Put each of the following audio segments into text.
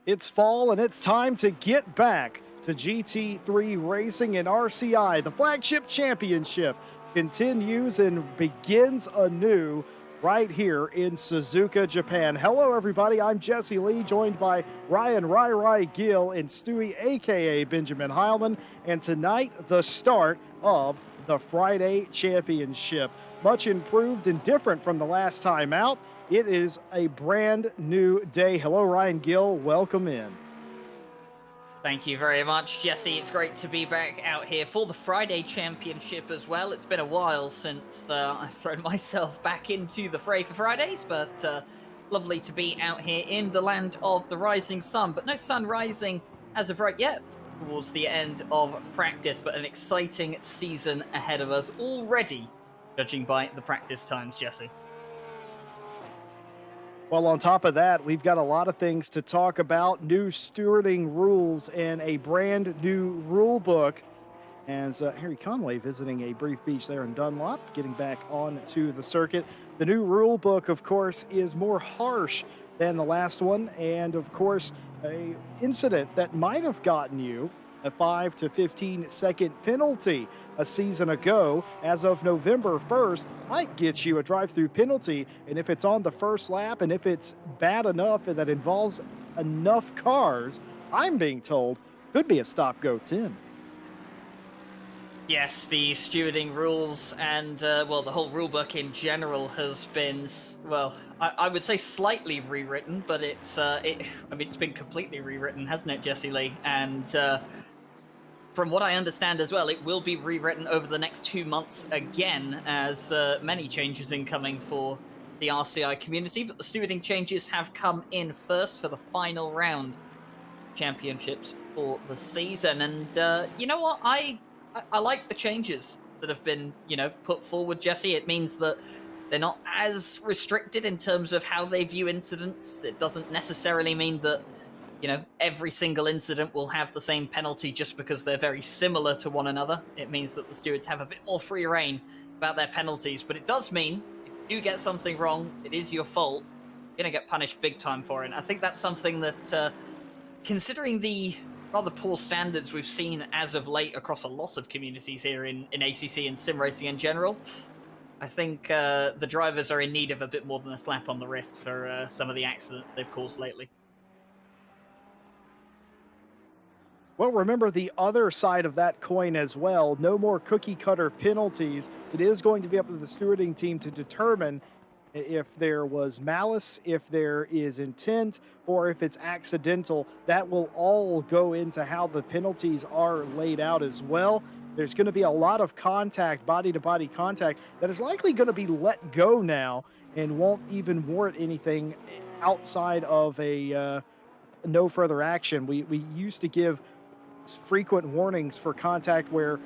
It's fall and it's time to get back to GT3 racing in RCI. The flagship championship continues and begins anew right here in Suzuka, Japan. Hello, everybody. I'm Jesse Lee, joined by Ryan Rai Rai Gill and Stewie, aka Benjamin Heilman. And tonight, the start of the Friday Championship. Much improved and different from the last time out. It is a brand new day. Hello, Ryan Gill. Welcome in. Thank you very much, Jesse. It's great to be back out here for the Friday Championship as well. It's been a while since I've thrown myself back into the fray for Fridays, but lovely to be out here in the land of the rising sun. But no sun rising as of right yet towards the end of practice, but an exciting season ahead of us already, judging by the practice times, Jesse. Well, on top of that, we've got a lot of things to talk about, new stewarding rules and a brand new rule book. As Harry Conway visiting a brief beach there in Dunlop, getting back onto the circuit. The new rule book, of course, is more harsh than the last one, and of course, a incident that might have gotten you a 5 to 15-second penalty a season ago, as of November 1st, might get you a drive-through penalty. And if it's on the first lap and if it's bad enough and that involves enough cars, I'm being told could be a stop-go 10. Yes, the stewarding rules and, well, the whole rulebook in general has been, well, I would say slightly rewritten, but it's been completely rewritten, hasn't it, Jesse Lee? And from what I understand as well, it will be rewritten over the next 2 months again, as many changes incoming for the RCI community. But the stewarding changes have come in first for the final round championships for the season. And you know what? I like the changes that have been, put forward, Jesse. It means that they're not as restricted in terms of how they view incidents. It doesn't necessarily mean that every single incident will have the same penalty just because they're very similar to one another. It means that the stewards have a bit more free reign about their penalties, but it does mean if you do get something wrong, it is your fault. You're going to get punished big time for it. And I think that's something that, considering the rather poor standards we've seen as of late across a lot of communities here in ACC and sim racing in general, I think the drivers are in need of a bit more than a slap on the wrist for some of the accidents they've caused lately. Well, remember the other side of that coin as well. No more cookie cutter penalties. It is going to be up to the stewarding team to determine if there was malice, if there is intent, or if it's accidental. That will all go into how the penalties are laid out as well. There's going to be a lot of contact, body to body contact, that is likely going to be let go now and won't even warrant anything outside of a no further action. We used to give frequent warnings for contact where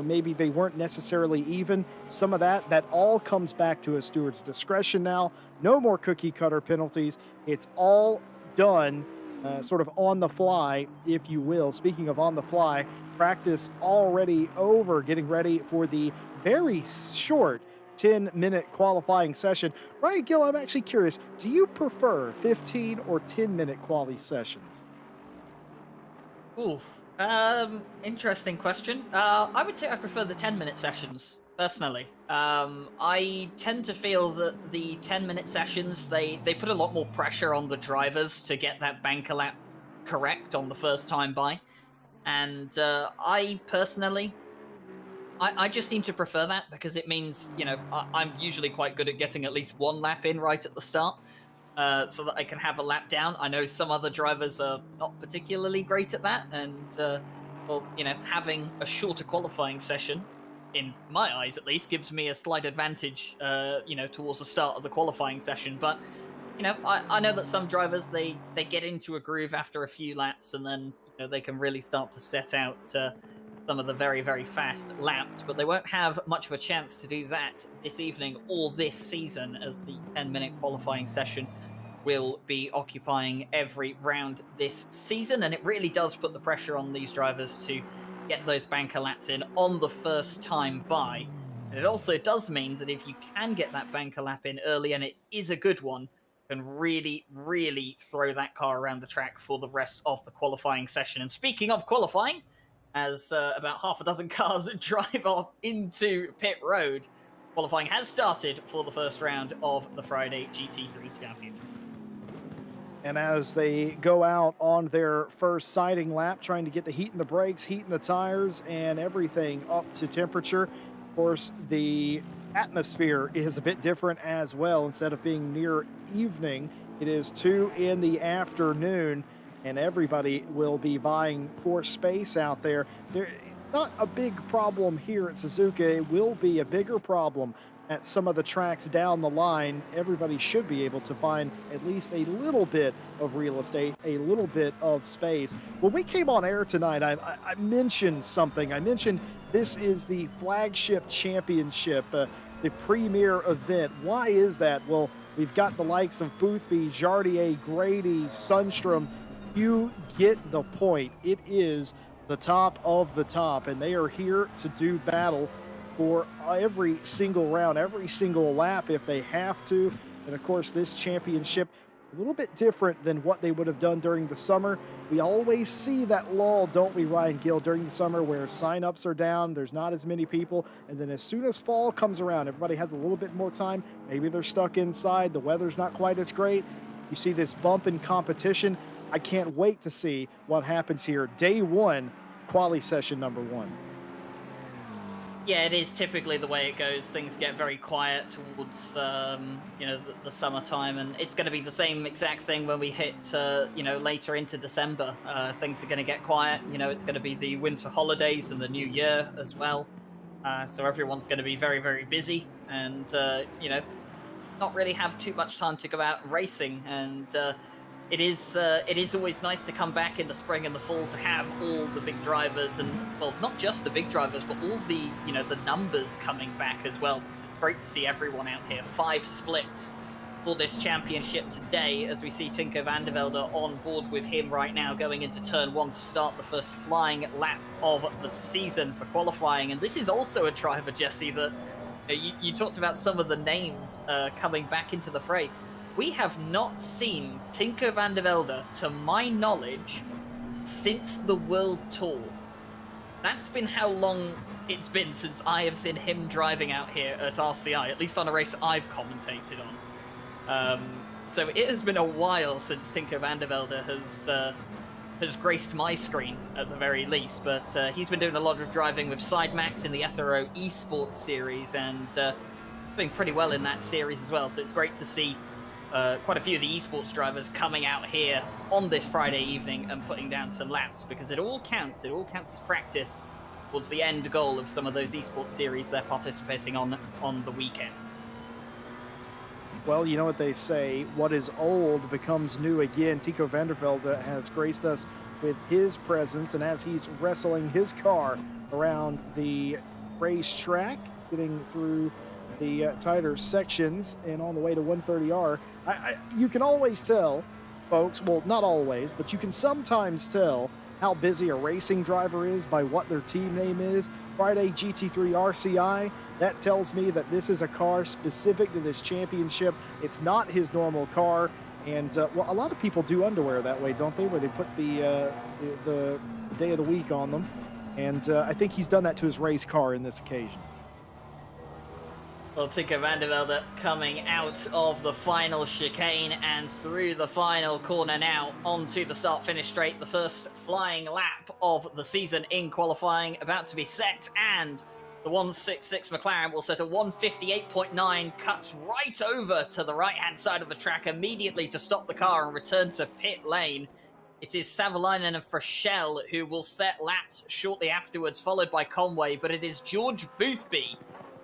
maybe they weren't necessarily even. Some of that all comes back to a steward's discretion now. No more cookie cutter penalties. It's all done sort of on the fly, if you will. Speaking of on the fly, practice already over, getting ready for the very short 10-minute qualifying session. Ryan Gill, I'm actually curious, do you prefer 15 or 10-minute quali sessions? Ooh, interesting question. I would say I prefer the 10-minute sessions, personally. I tend to feel that the 10-minute sessions, they put a lot more pressure on the drivers to get that banker lap correct on the first time by. And I personally, I just seem to prefer that because it means, I'm usually quite good at getting at least one lap in right at the start. So that I can have a lap down. I know some other drivers are not particularly great at that, and well, having a shorter qualifying session, in my eyes at least, gives me a slight advantage, towards the start of the qualifying session. But I know that some drivers they get into a groove after a few laps, and then they can really start to set out some of the very, very fast laps, but they won't have much of a chance to do that this evening or this season, as the 10-minute qualifying session will be occupying every round this season. And it really does put the pressure on these drivers to get those banker laps in on the first time by. And it also does mean that if you can get that banker lap in early, and it is a good one, can really, really throw that car around the track for the rest of the qualifying session. And speaking of qualifying, as about half a dozen cars drive off into pit road, qualifying has started for the first round of the Friday GT3 Championship. And as they go out on their first sighting lap, trying to get the heat in the brakes, heat in the tires, and everything up to temperature, of course, the atmosphere is a bit different as well. Instead of being near evening, it is 2 in the afternoon, and everybody will be vying for space out there. There, not a big problem here at Suzuka. It will be a bigger problem at some of the tracks down the line. Everybody should be able to find at least a little bit of real estate, a little bit of space. When we came on air tonight, I mentioned something. I mentioned this is the flagship championship, the premier event. Why is that? Well, we've got the likes of Boothby, Jardier, Grady, Sundstrom. You get the point. It is the top of the top, and they are here to do battle for every single round, every single lap if they have to. And of course, this championship, a little bit different than what they would have done during the summer. We always see that lull, don't we, Ryan Gill, during the summer where signups are down, there's not as many people. And then as soon as fall comes around, everybody has a little bit more time. Maybe they're stuck inside, the weather's not quite as great. You see this bump in competition. I can't wait to see what happens here. Day one, quali session number one. Yeah, it is typically the way it goes. Things get very quiet towards, the summertime, and it's going to be the same exact thing when we hit, later into December. Things are going to get quiet. It's going to be the winter holidays and the new year as well. So everyone's going to be very, very busy, and not really have too much time to go out racing. And it is always nice to come back in the spring and the fall to have all the big drivers, and well, not just the big drivers, but all the the numbers coming back as well. It's great to see everyone out here. 5 splits for this championship today, as we see Tinko van der Velde on board with him right now, going into turn 1 to start the first flying lap of the season for qualifying. And this is also a driver, Jesse, that you talked about some of the names coming back into the fray. We have not seen Tinko van der Velde, to my knowledge, since the World Tour. That's been how long it's been since I have seen him driving out here at RCI, at least on a race I've commentated on. So it has been a while since Tinko van der Velde has graced my screen, at the very least. But he's been doing a lot of driving with Sidemax in the SRO Esports series, and doing pretty well in that series as well. So it's great to see quite a few of the esports drivers coming out here on this Friday evening and putting down some laps, because it all counts. It all counts as practice towards the end goal of some of those esports series they're participating on the weekends. Well, you know what they say, what is old becomes new again. Tinko van der Velde has graced us with his presence, and as he's wrestling his car around the racetrack, getting through the tighter sections and on the way to 130R, you can always tell, folks, well, not always, but you can sometimes tell how busy a racing driver is by what their team name is. Friday GT3 RCI, that tells me that this is a car specific to this championship. It's not his normal car. And, well, a lot of people do underwear that way, don't they? Where they put the day of the week on them. And I think he's done that to his race car in this occasion. Well, Tinko van der Velde coming out of the final chicane and through the final corner now onto the start-finish straight. The first flying lap of the season in qualifying about to be set, and the 166 McLaren will set a 158.9, cuts right over to the right-hand side of the track immediately to stop the car and return to pit lane. It is Savalainen and Frechelle who will set laps shortly afterwards, followed by Conway, but it is George Boothby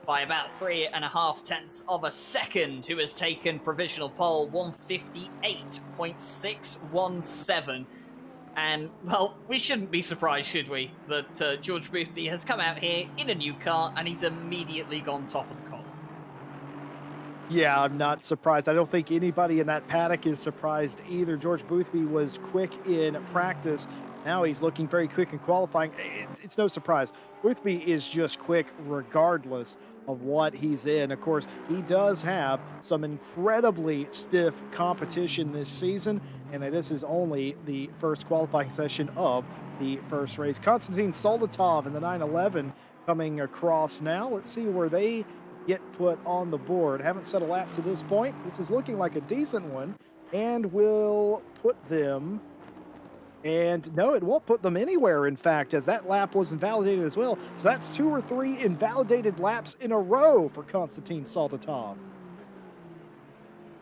by about 3.5 tenths of a second who has taken provisional pole, 158.617. And, well, we shouldn't be surprised, should we, that George Boothby has come out here in a new car and he's immediately gone top of the column. Yeah, I'm not surprised. I don't think anybody in that paddock is surprised either. George Boothby was quick in practice. Now he's looking very quick in qualifying. It's no surprise. Boothby is just quick regardless of what he's in. Of course, he does have some incredibly stiff competition this season, and this is only the first qualifying session of the first race. Konstantin Soldatov in the 911 coming across now. Let's see where they get put on the board. Haven't set a lap to this point. This is looking like a decent one, and will put them, and no, it won't put them anywhere, in fact, as that lap was invalidated as well. So that's 2 or 3 invalidated laps in a row for Konstantin Soldatov.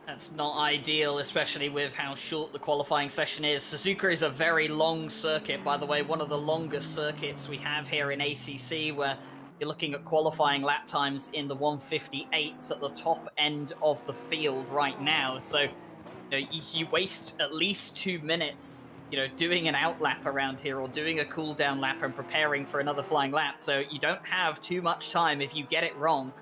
That's not ideal, especially with how short the qualifying session is. Suzuka is a very long circuit, by the way, one of the longest circuits we have here in ACC, where you're looking at qualifying lap times in the 158s at the top end of the field right now. So you waste at least 2 minutes, doing an out lap around here or doing a cool down lap and preparing for another flying lap. So you don't have too much time if you get it wrong.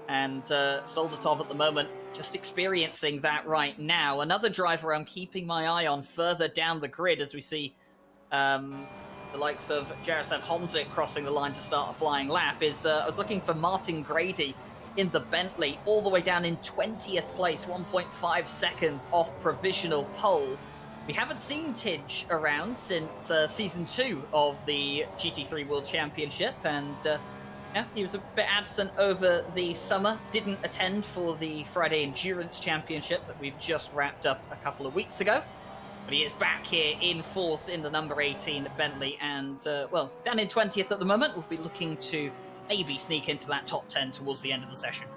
And Soldatov at the moment just experiencing that right now. Another driver I'm keeping my eye on further down the grid as we see the likes of Jaroslav Honzik crossing the line to start a flying lap is I was looking for Martin Grady in the Bentley, all the way down in 20th place, 1.5 seconds off provisional pole. We haven't seen Tidge around since season 2 of the GT3 World Championship, and yeah, he was a bit absent over the summer, didn't attend for the Friday Endurance Championship that we've just wrapped up a couple of weeks ago. But he is back here in force in the number 18 Bentley, and, well, down in 20th at the moment. We'll be looking to maybe sneak into that top 10 towards the end of the session.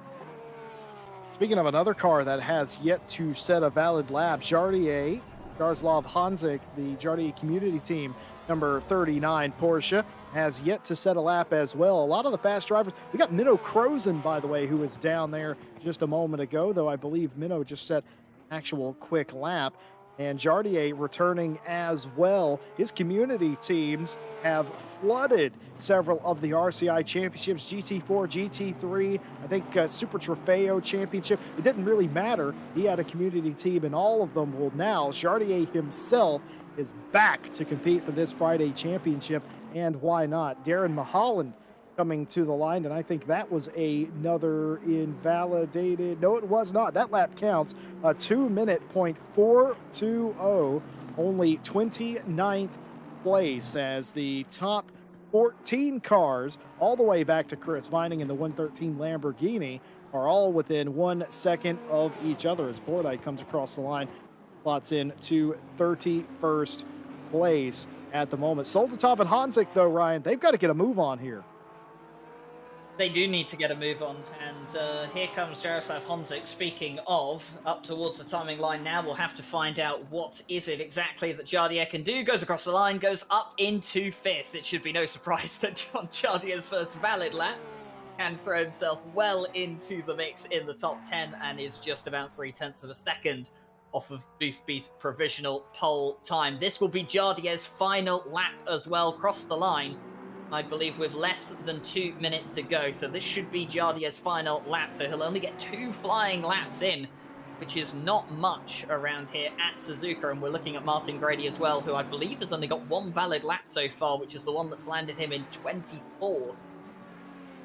Speaking of another car that has yet to set a valid lap, Jaroslav Honzik, the Jardier community team, number 39 Porsche, has yet to set a lap as well. A lot of the fast drivers, we got Minno Krozen, by the way, who was down there just a moment ago, though I believe Minno just set actual quick lap. And Jardier returning as well. His community teams have flooded several of the RCI championships, GT4, GT3, I think Super Trofeo championship. It didn't really matter. He had a community team in all of them. Well, now Jardier himself is back to compete for this Friday championship, and why not? Darren Maholland coming to the line, and I think that was another invalidated. No, it was not. That lap counts. A 2-minute .420, only 29th place, as the top 14 cars, all the way back to Chris Vining in the 113 Lamborghini, are all within 1 second of each other as Bourdais comes across the line, slots in to 31st place at the moment. Soldatov and Honzik, though, Ryan, they've got to get a move on here. They do need to get a move on, and here comes Jaroslav Honzik. Speaking of, up towards the timing line now, we'll have to find out what is it exactly that Jardier can do. Goes across the line, goes up into 5th. It should be no surprise that John Jardier's first valid lap can throw himself well into the mix in the top 10, and is just about 0.3 of a second off of Boothby's provisional pole time. This will be Jardier's final lap as well, cross the line, I believe, with less than 2 minutes to go. So this should be Jardier's final lap. So he'll only get 2 flying laps in, which is not much around here at Suzuka. And we're looking at Martin Grady as well, who I believe has only got 1 valid lap so far, which is the one that's landed him in 24th.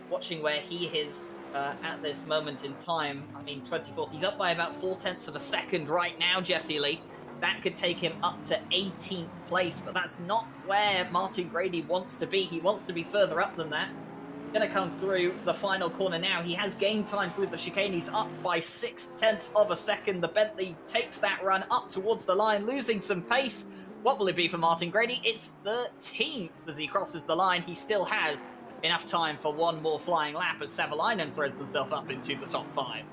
Watching where he is at this moment in time, I mean, 24th. He's up by about 0.4 of a second right now, Jesse Lee. That could take him up to 18th place, but that's not where Martin Grady wants to be. He wants to be further up than that. Going to come through the final corner now. He has gained time through the chicane. He's up by 0.6 of a second. The Bentley takes that run up towards the line, losing some pace. What will it be for Martin Grady? It's 13th as he crosses the line. He still has enough time for 1 more flying lap as Savalainen throws himself up into the top 5.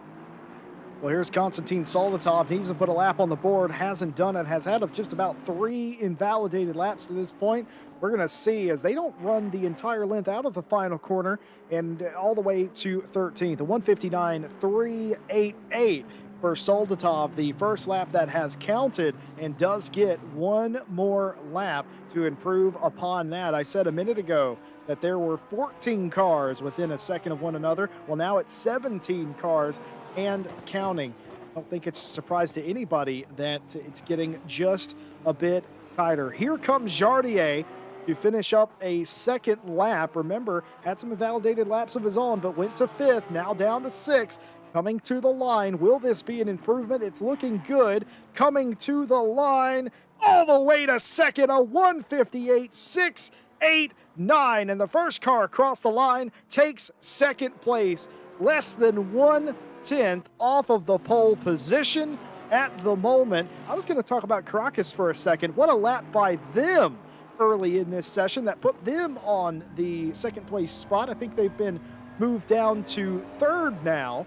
Well, here's Konstantin Soldatov. Needs to put a lap on the board. Hasn't done it. Has had just about 3 invalidated laps to this point. We're going to see, as they don't run the entire length out of the final corner and all the way to 13th. The 159.388 for Soldatov. The first lap that has counted, and does get 1 more lap to improve upon that. I said a minute ago that there were 14 cars within a second of one another. Well, now it's 17 cars and counting. I don't think it's a surprise to anybody that it's getting just a bit tighter. Here comes Jardier to finish up a second lap. Remember, had some invalidated laps of his own, but went to fifth, now down to sixth. Coming to the line. Will this be an improvement? It's looking good. Coming to the line, all the way to second, a 158.689. And the first car across the line takes second place, less than 1/10 off of the pole position at the moment. I was going to talk about Caracas for a second. What a lap by them early in this session that put them on the second place spot. I think they've been moved down to third now,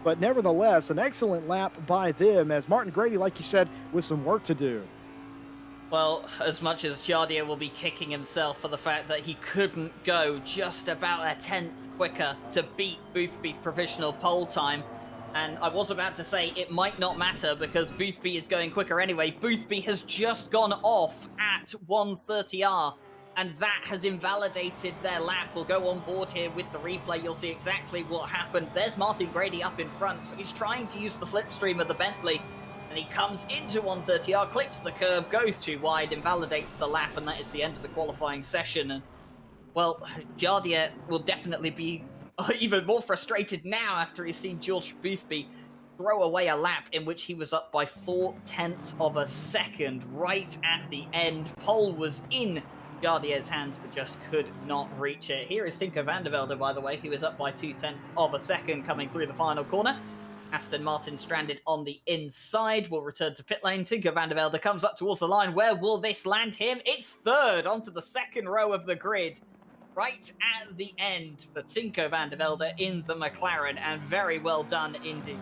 but nevertheless, an excellent lap by them as Martin Grady, like you said, with some work to do. Well, as much as Jardier will be kicking himself for the fact that he couldn't go just about a tenth quicker to beat Boothby's provisional pole time. And I was about to say it might not matter because Boothby is going quicker anyway. Boothby has just gone off at 130R, and that has invalidated their lap. We'll go on board here with the replay. You'll see exactly what happened. There's Martin Grady up in front, so he's trying to use the slipstream of the Bentley. And he comes into 130R, clips the curb, goes too wide, invalidates the lap, and that is the end of the qualifying session. And, well, Jardier will definitely be even more frustrated now after he's seen George Boothby throw away a lap in which he was up by 0.4 of a second right at the end. Pole was in Jardier's hands, but just could not reach it. Here is Tinko van der Velde, by the way, who is up by 0.2 of a second coming through the final corner. Aston Martin stranded on the inside. Will return to pit lane. Tinko van der Velde comes up towards the line. Where will this land him? It's third onto the second row of the grid. Right at the end for Tinko van der Velde in the McLaren. And very well done indeed.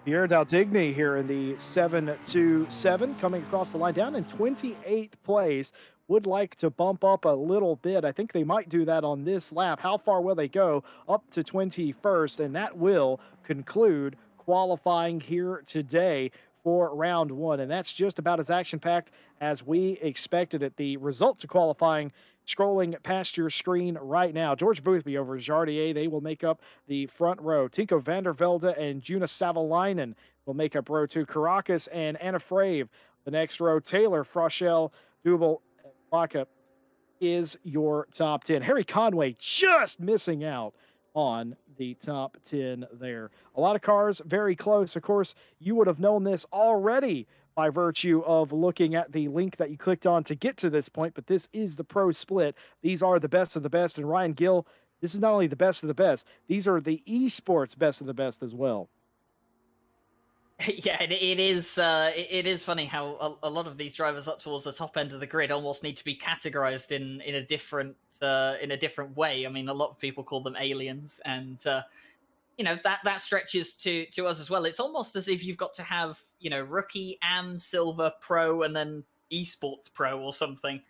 Pierre Daldigny here in the 727 coming across the line down in 28th place. Would like to bump up a little bit. I think they might do that on this lap. How far will they go? Up to 21st, and that will conclude qualifying here today for round one. And that's just about as action packed as we expected it. The results of qualifying scrolling past your screen right now. George Boothby over Jardier. They will make up the front row. Tinko van der Velde and Juna Savalainen will make up row two. Caracas and Anna Frave, the next row. Taylor, Froschel, Dubel, Baca is your top 10. Harry Conway just missing out on the top 10 there. A lot of cars very close. Of course, you would have known this already by virtue of looking at the link that you clicked on to get to this point, but this is the pro split. These are the best of the best. And Ryan Gill, this is not only the best of the best, these are the esports best of the best as well. Yeah, it is funny how a lot of these drivers up towards the top end of the grid almost need to be categorized in a different way. I mean, a lot of people call them aliens, and that stretches to us as well. It's almost as if you've got to have rookie, am, silver, pro, and then esports pro or something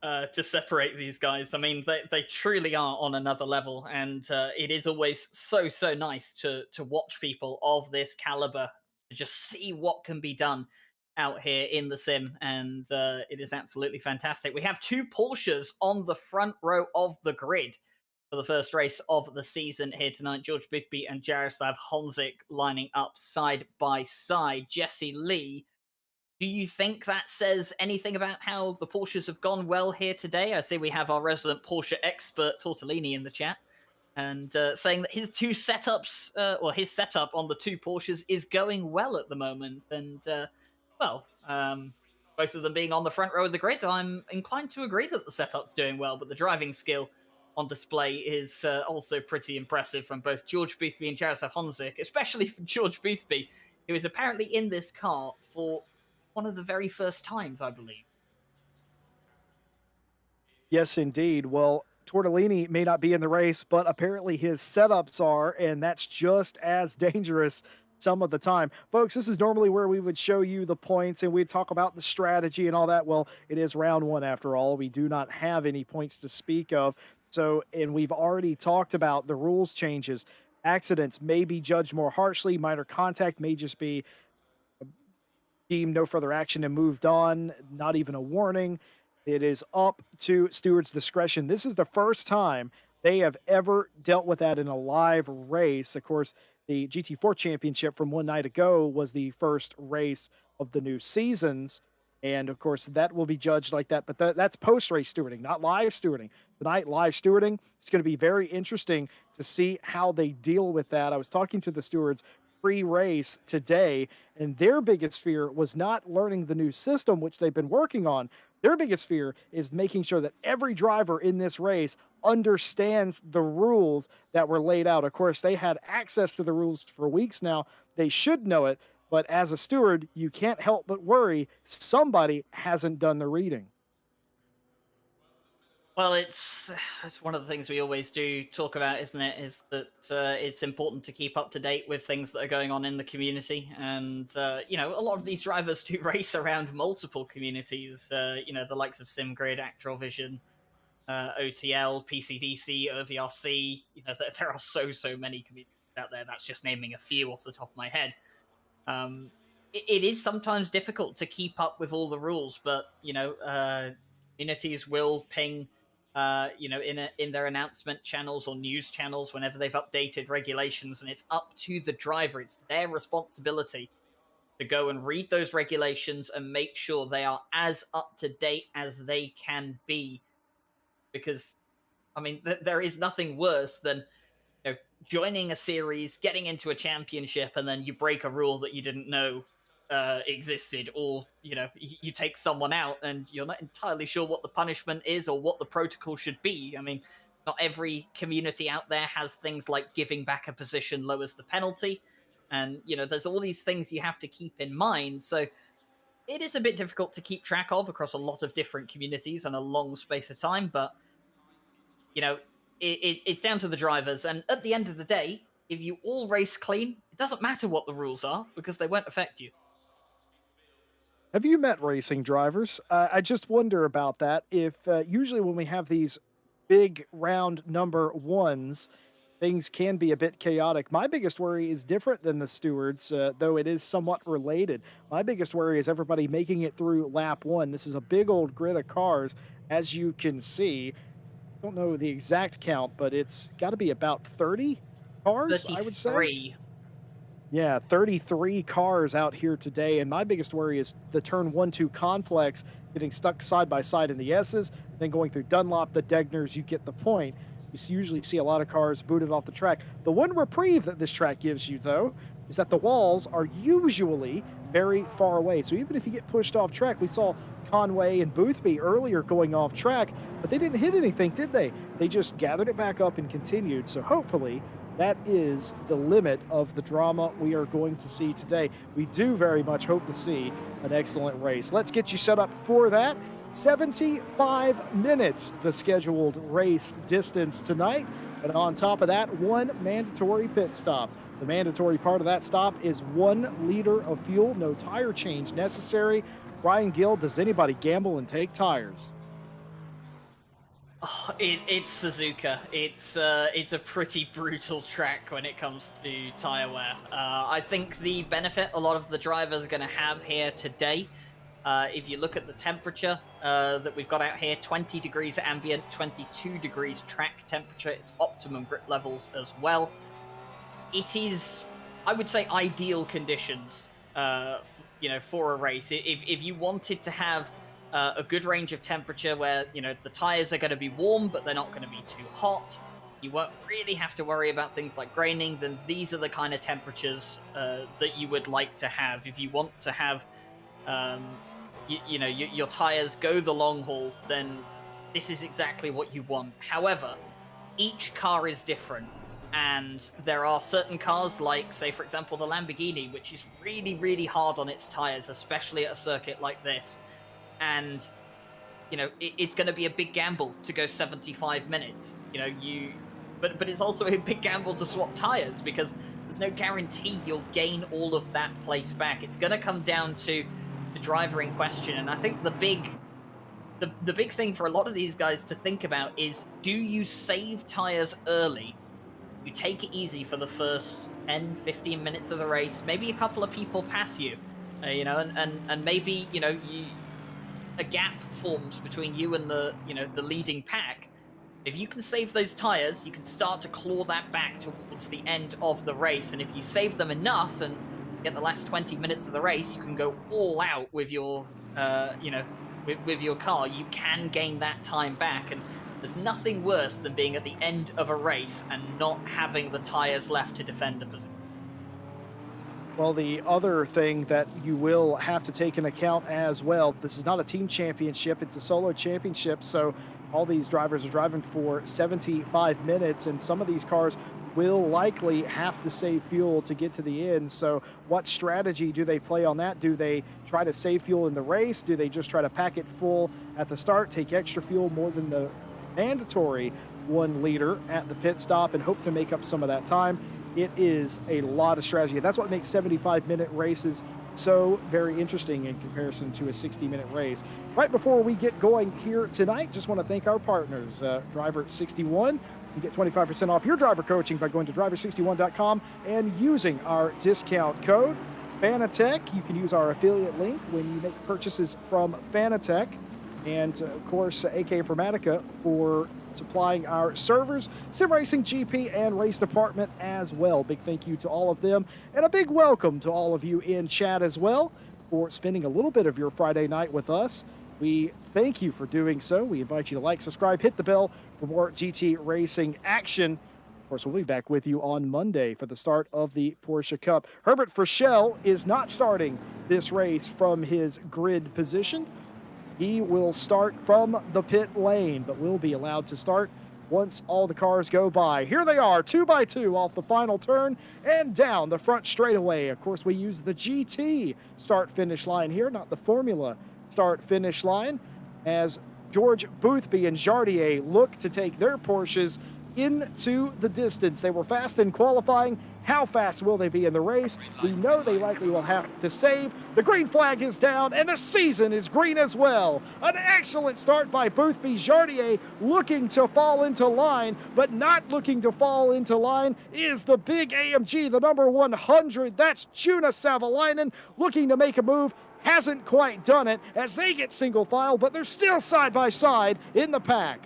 to separate these guys. I mean, they truly are on another level, and it is always so nice to watch people of this caliber to just see what can be done out here in the sim, and it is absolutely fantastic. We have two Porsches on the front row of the grid for the first race of the season here tonight. George Boothby and Jaroslav Honzik lining up side by side. Jesse Lee, do you think that says anything about how the Porsches have gone well here today? I see we have our resident Porsche expert Tortellini in the chat, and saying that his two setups, or his setup on the two Porsches is going well at the moment. And, both of them being on the front row of the grid, I'm inclined to agree that the setup's doing well, but the driving skill on display is also pretty impressive from both George Boothby and Jaroslav Honzik, especially from George Boothby, who is apparently in this car for one of the very first times, I believe. Yes, indeed. Well, Tortellini may not be in the race, but apparently his setups are, and that's just as dangerous some of the time. Folks, this is normally where we would show you the points and we'd talk about the strategy and all that. Well, it is round one after all. We do not have any points to speak of. So, and we've already talked about the rules changes. Accidents may be judged more harshly, minor contact may just be deemed no further action and moved on, not even a warning. It is up to stewards' discretion. This is the first time they have ever dealt with that in a live race. Of course, the GT4 championship from one night ago was the first race of the new seasons. And of course, that will be judged like that. But that's post race stewarding, not live stewarding. Tonight, live stewarding, it's going to be very interesting to see how they deal with that. I was talking to the stewards pre race today, and their biggest fear was not learning the new system, which they've been working on. Their biggest fear is making sure that every driver in this race understands the rules that were laid out. Of course, they had access to the rules for weeks now. They should know it, but as a steward, you can't help but worry somebody hasn't done the reading. Well, it's one of the things we always do talk about, isn't it? Is that it's important to keep up to date with things that are going on in the community, and a lot of these drivers do race around multiple communities. The likes of SimGrid, Actual Vision, OTL, PCDC, OVRC. There are so many communities out there. That's just naming a few off the top of my head. It is sometimes difficult to keep up with all the rules, but communities will ping, in their announcement channels or news channels whenever they've updated regulations, and it's up to the driver. It's their responsibility to go and read those regulations and make sure they are as up to date as they can be, because I mean, there is nothing worse than joining a series, getting into a championship, and then you break a rule that you didn't know existed, or you take someone out and you're not entirely sure what the punishment is or what the protocol should be. I mean, not every community out there has things like giving back a position lowers the penalty, and there's all these things you have to keep in mind. So it is a bit difficult to keep track of across a lot of different communities and a long space of time, but you know, it's down to the drivers. And at the end of the day, if you all race clean, it doesn't matter what the rules are because they won't affect you. Have you met racing drivers? I just wonder about that. If usually when we have these big round number ones, things can be a bit chaotic. My biggest worry is different than the stewards, though it is somewhat related. My biggest worry is everybody making it through lap one. This is a big old grid of cars, as you can see. Don't know the exact count, but it's got to be about 30 cars, I would say. 33. Yeah, 33 cars out here today. And my biggest worry is the turn 1 2 complex getting stuck side by side in the S's, then going through Dunlop, the Degners. You get the point. Usually see a lot of cars booted off the track. The one reprieve that this track gives you, though, is that the walls are usually very far away. So even if you get pushed off track, we saw Conway and Boothby earlier going off track, but they didn't hit anything, did they? They just gathered it back up and continued. So hopefully that is the limit of the drama we are going to see today. We do very much hope to see an excellent race. Let's get you set up for that. 75 minutes, the scheduled race distance tonight. And on top of that, one mandatory pit stop. The mandatory part of that stop is 1 liter of fuel, no tire change necessary. Ryan Gill, does anybody gamble and take tires? Oh, it's Suzuka. It's a pretty brutal track when it comes to tire wear. I think the benefit a lot of the drivers are going to have here today, if you look at the temperature that we've got out here, 20 degrees ambient, 22 degrees track temperature. It's optimum grip levels as well. It is, I would say, ideal conditions, for a race. If you wanted to have a good range of temperature where the tires are going to be warm but they're not going to be too hot, you won't really have to worry about things like graining, then these are the kind of temperatures that you would like to have if you want to have your tires go the long haul. Then this is exactly what you want. However, each car is different, and there are certain cars, like, say, for example, the Lamborghini, which is really, really hard on its tires, especially at a circuit like this. And, it's going to be a big gamble to go 75 minutes. But it's also a big gamble to swap tires, because there's no guarantee you'll gain all of that place back. It's going to come down to the driver in question. And I think the big thing for a lot of these guys to think about is, do you save tires early? You take it easy for the first 10, 15 minutes of the race. Maybe a couple of people pass you, and maybe, a gap forms between you and the leading pack. If you can save those tires, you can start to claw that back towards the end of the race. And if you save them enough and get the last 20 minutes of the race, you can go all out with your you know, with your car, you can gain that time back. And there's nothing worse than being at the end of a race and not having the tires left to defend a position. Well, the other thing that you will have to take into account as well, this is not a team championship, it's a solo championship. So all these drivers are driving for 75 minutes, and some of these cars will likely have to save fuel to get to the end. So, what strategy do they play on that? Do they try to save fuel in the race? Do they just try to pack it full at the start, take extra fuel more than the mandatory 1 liter at the pit stop, and hope to make up some of that time? It is a lot of strategy. That's what makes 75-minute races so very interesting in comparison to a 60-minute race. Right before we get going here tonight, just want to thank our partners, Driver 61. You get 25% off your driver coaching by going to driver61.com and using our discount code Fanatec. You can use our affiliate link when you make purchases from Fanatec. And of course, AK Informatica for supplying our servers, Sim Racing GP, and Race Department as well. Big thank you to all of them, and a big welcome to all of you in chat as well for spending a little bit of your Friday night with us. We thank you for doing so. We invite you to like, subscribe, hit the bell for more GT racing action. Of course, we'll be back with you on Monday for the start of the Porsche Cup. Herbert Frischel is not starting this race from his grid position. He will start from the pit lane, but will be allowed to start once all the cars go by. Here they are, 2 by 2 off the final turn and down the front straightaway. Of course, we use the GT start-finish line here, not the Formula start-finish line, as George Boothby and Jardier look to take their Porsches into the distance. They were fast in qualifying. How fast will they be in the race? We know they likely will have to save. The green flag is down, and the season is green as well. An excellent start by Boothby. Jardier looking to fall into line, but not looking to fall into line is the big AMG, the number 100. That's Juna Savalainen looking to make a move. Hasn't quite done it as they get single file, but they're still side by side in the pack.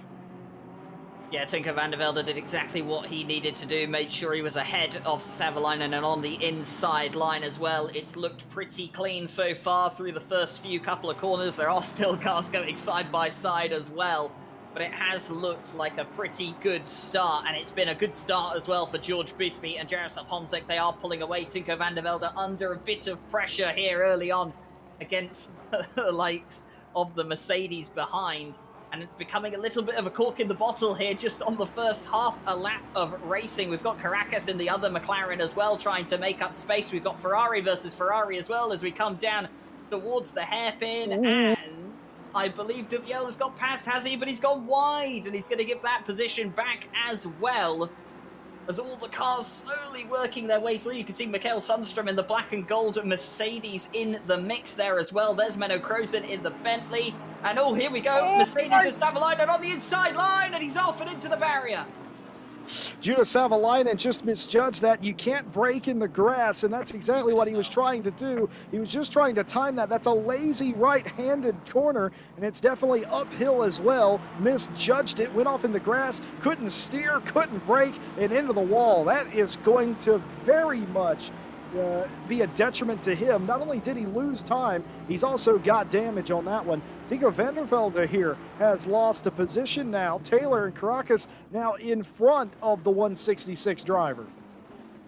Yeah, Tinker van der Velde did exactly what he needed to do, made sure he was ahead of Savalainen and on the inside line as well. It's looked pretty clean so far through the first few couple of corners. There are still cars going side by side as well, but it has looked like a pretty good start, and it's been a good start as well for George Boothby and Jaroslav Honzek. They are pulling away. Tinker van der Velde under a bit of pressure here early on against the likes of the Mercedes behind, and becoming a little bit of a cork in the bottle here just on the first half a lap of racing. We've got Caracas in the other McLaren as well, trying to make up space. We've got Ferrari versus Ferrari as well as we come down towards the hairpin. And I believe Dubiel has got past, has he? But he's gone wide, and he's going to give that position back as well, as all the cars slowly working their way through. You can see Mikael Sundstrom in the black and gold Mercedes in the mix there as well. There's Menno Krozen in the Bentley. And oh, here we go. Mercedes and Savalainen on the inside line, and he's off and into the barrier. Juna Savalainen just misjudged that. You can't brake in the grass, and that's exactly what he was trying to do. He was just trying to time that. That's a lazy right-handed corner, and it's definitely uphill as well. Misjudged it, went off in the grass, couldn't steer, couldn't brake, and into the wall. That is going to very much be a detriment to him. Not only did he lose time, he's also got damage on that one. Tico van der Velde here has lost a position now. Taylor and Caracas now in front of the 166 driver.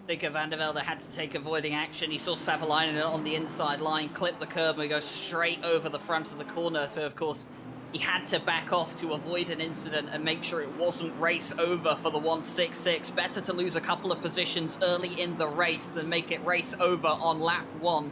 Tico van der Velde had to take avoiding action. He saw Savalainen on the inside line, clip the curb, and we go straight over the front of the corner. So, of course, he had to back off to avoid an incident and make sure it wasn't race over for the 166. Better to lose a couple of positions early in the race than make it race over on lap 1.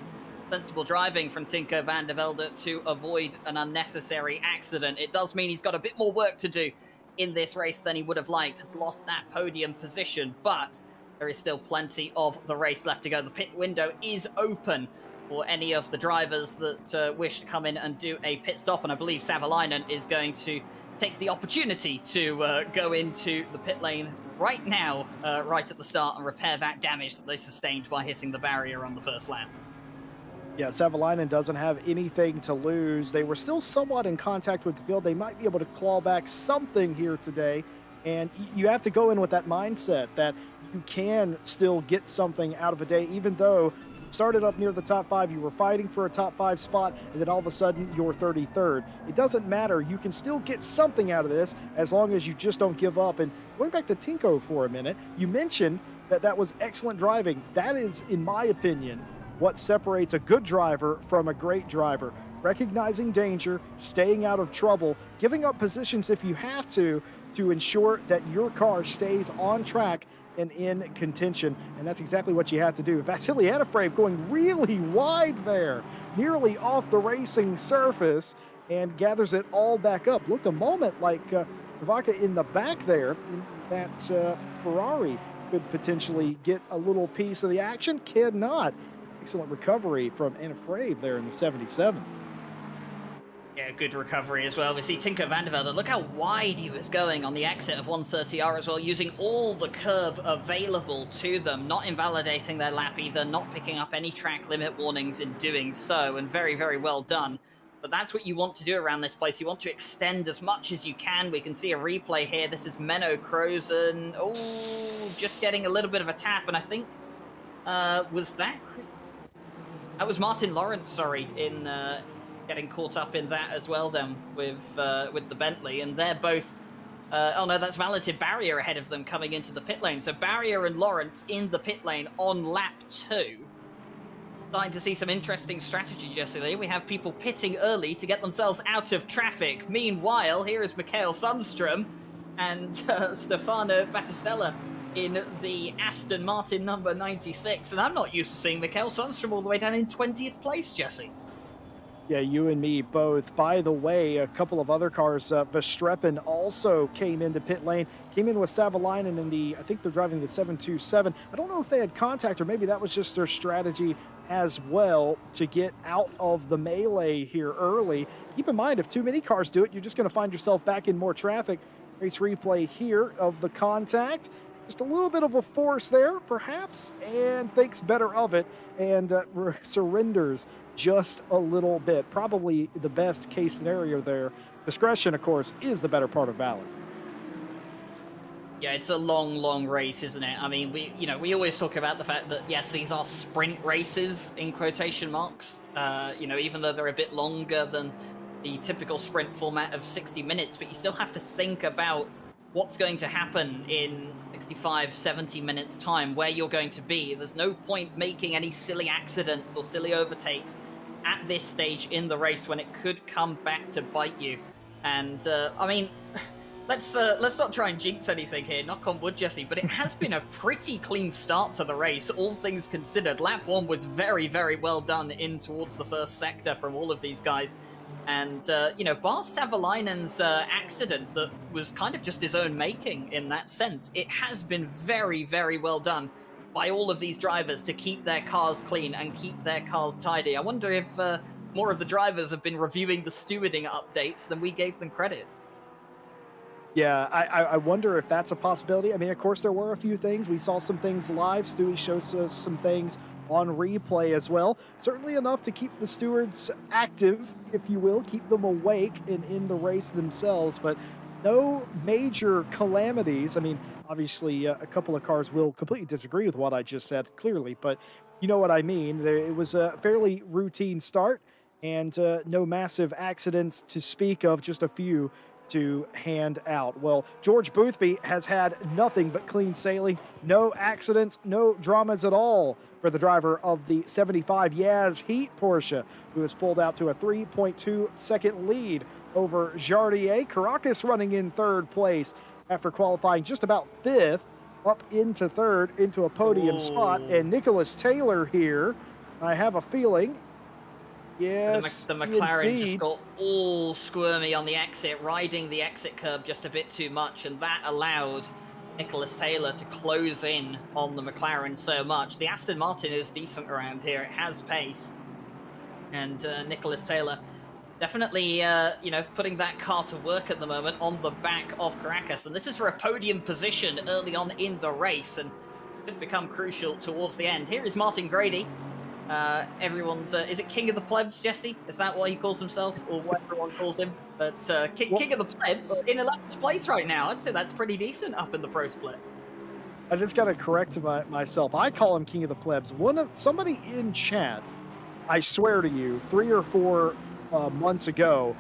Sensible driving from Tinko van der Velde to avoid an unnecessary accident. It does mean he's got a bit more work to do in this race than he would have liked. Has lost that podium position, but there is still plenty of the race left to go. The pit window is open for any of the drivers that wish to come in and do a pit stop, and I believe Savalainen is going to take the opportunity to go into the pit lane right now, right at the start, and repair that damage that they sustained by hitting the barrier on the first lap. Yeah, Savalainen doesn't have anything to lose. They were still somewhat in contact with the field. They might be able to claw back something here today, and you have to go in with that mindset that you can still get something out of a day, even though started up near the top five, you were fighting for a top five spot, and then all of a sudden you're 33rd. It doesn't matter. You can still get something out of this as long as you just don't give up. And going back to Tinko for a minute, you mentioned that that was excellent driving. That is, in my opinion, what separates a good driver from a great driver. Recognizing danger, staying out of trouble, giving up positions if you have to ensure that your car stays on track and in contention. And that's exactly what you have to do. Vasily Anafreev going really wide there, nearly off the racing surface, and gathers it all back up. Looked a moment like Suzuka in the back there, in that Ferrari could potentially get a little piece of the action. Cannot. Excellent recovery from Anafreev there in the 77. Yeah, good recovery as well. We see Tinko van der Velde. Look how wide he was going on the exit of 130R as well, using all the curb available to them, not invalidating their lap either, not picking up any track limit warnings in doing so, and very, very well done. But that's what you want to do around this place. You want to extend as much as you can. We can see a replay here. This is Menno Krozen. Oh, just getting a little bit of a tap, and I think, was that Chris? That was Martin Lawrence, sorry, in getting caught up in that as well then with the Bentley, and they're both oh no, that's Valentin Barrier ahead of them coming into the pit lane. So Barrier and Lawrence in the pit lane on lap 2. Starting to see some interesting strategy, Jesse Lee. We have people pitting early to get themselves out of traffic. Meanwhile, here is Mikael Sundström and Stefano Battistella in the Aston Martin number 96. And I'm not used to seeing Mikael Sundström all the way down in 20th place, Jesse. Yeah, you and me both. By the way, a couple of other cars, Verstappen also came into pit lane, came in with Savalainen in the, I think they're driving the 727. I don't know if they had contact or maybe that was just their strategy as well to get out of the melee here early. Keep in mind, if too many cars do it, you're just going to find yourself back in more traffic. Race replay here of the contact. Just a little bit of a force there, perhaps, and thinks better of it and surrenders just a little bit. Probably the best case scenario there. Discretion, of course, is the better part of valor. Yeah, it's a long, long race, isn't it? I mean, we always talk about the fact that, yes, these are sprint races, in quotation marks. Even though they're a bit longer than the typical sprint format of 60 minutes, but you still have to think about what's going to happen in 65, 70 minutes time, where you're going to be. There's no point making any silly accidents or silly overtakes at this stage in the race when it could come back to bite you. And, I mean, let's not try and jinx anything here, knock on wood, Jesse, but it has been a pretty clean start to the race, all things considered. Lap 1 was very, very well done in towards the first sector from all of these guys. And, bar Savalainen's accident that was kind of just his own making in that sense, it has been very, very well done by all of these drivers to keep their cars clean and keep their cars tidy. I wonder if more of the drivers have been reviewing the stewarding updates than we gave them credit. Yeah, I wonder if that's a possibility. I mean, of course, there were a few things. We saw some things live. Stewie showed us some things on replay as well. Certainly enough to keep the stewards active, if you will, keep them awake and in the race themselves, but no major calamities. I mean, obviously, a couple of cars will completely disagree with what I just said, clearly, but you know what I mean. It was a fairly routine start and no massive accidents to speak of, just a few to hand out. Well, George Boothby has had nothing but clean sailing, no accidents, no dramas at all for the driver of the 75 Yaz Heat Porsche, who has pulled out to a 3.2 second lead over Jardier. Caracas running in third place after qualifying just about fifth, up into third, into a podium spot. And Nicholas Taylor here, I have a feeling, yes, the McLaren indeed, just got all squirmy on the exit, riding the exit curb just a bit too much, and that allowed Nicholas Taylor to close in on the McLaren so much. The Aston Martin is decent around here. It has pace. And Nicholas Taylor definitely, putting that car to work at the moment on the back of Caracas. And this is for a podium position early on in the race and could become crucial towards the end. Here is Martin Grady. Everyone's is it King of the Plebs, Jesse? Is that what he calls himself, or what everyone calls him? But King of the Plebs in 11th place right now. I'd say that's pretty decent up in the pro split. I just got to correct myself. I call him King of the Plebs. Somebody in chat, I swear to you, 3 or 4 months ago,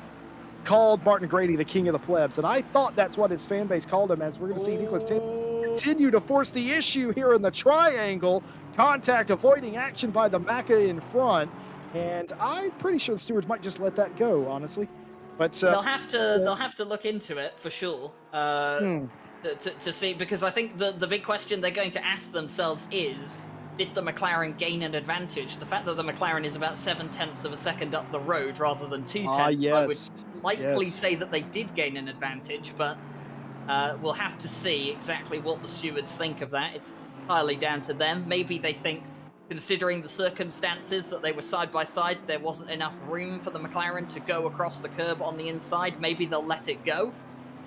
called Martin Grady the King of the Plebs, and I thought that's what his fan base called him. As we're going to see, Nicholas Oh, continue to force the issue here in the triangle. Contact avoiding action by the Maka in front. And I'm pretty sure the stewards might just let that go, honestly. But they'll have to look into it for sure. hmm, To see, because I think the big question they're going to ask themselves is, did the McLaren gain an advantage? The fact that the McLaren is about 7/10 of a second up the road rather than 2/10, I would yes, likely yes. say that they did gain an advantage, but we'll have to see exactly what the stewards think of that. It's entirely down to them. Maybe they think, considering the circumstances that they were side by side, there wasn't enough room for the McLaren to go across the curb on the inside. Maybe they'll let it go.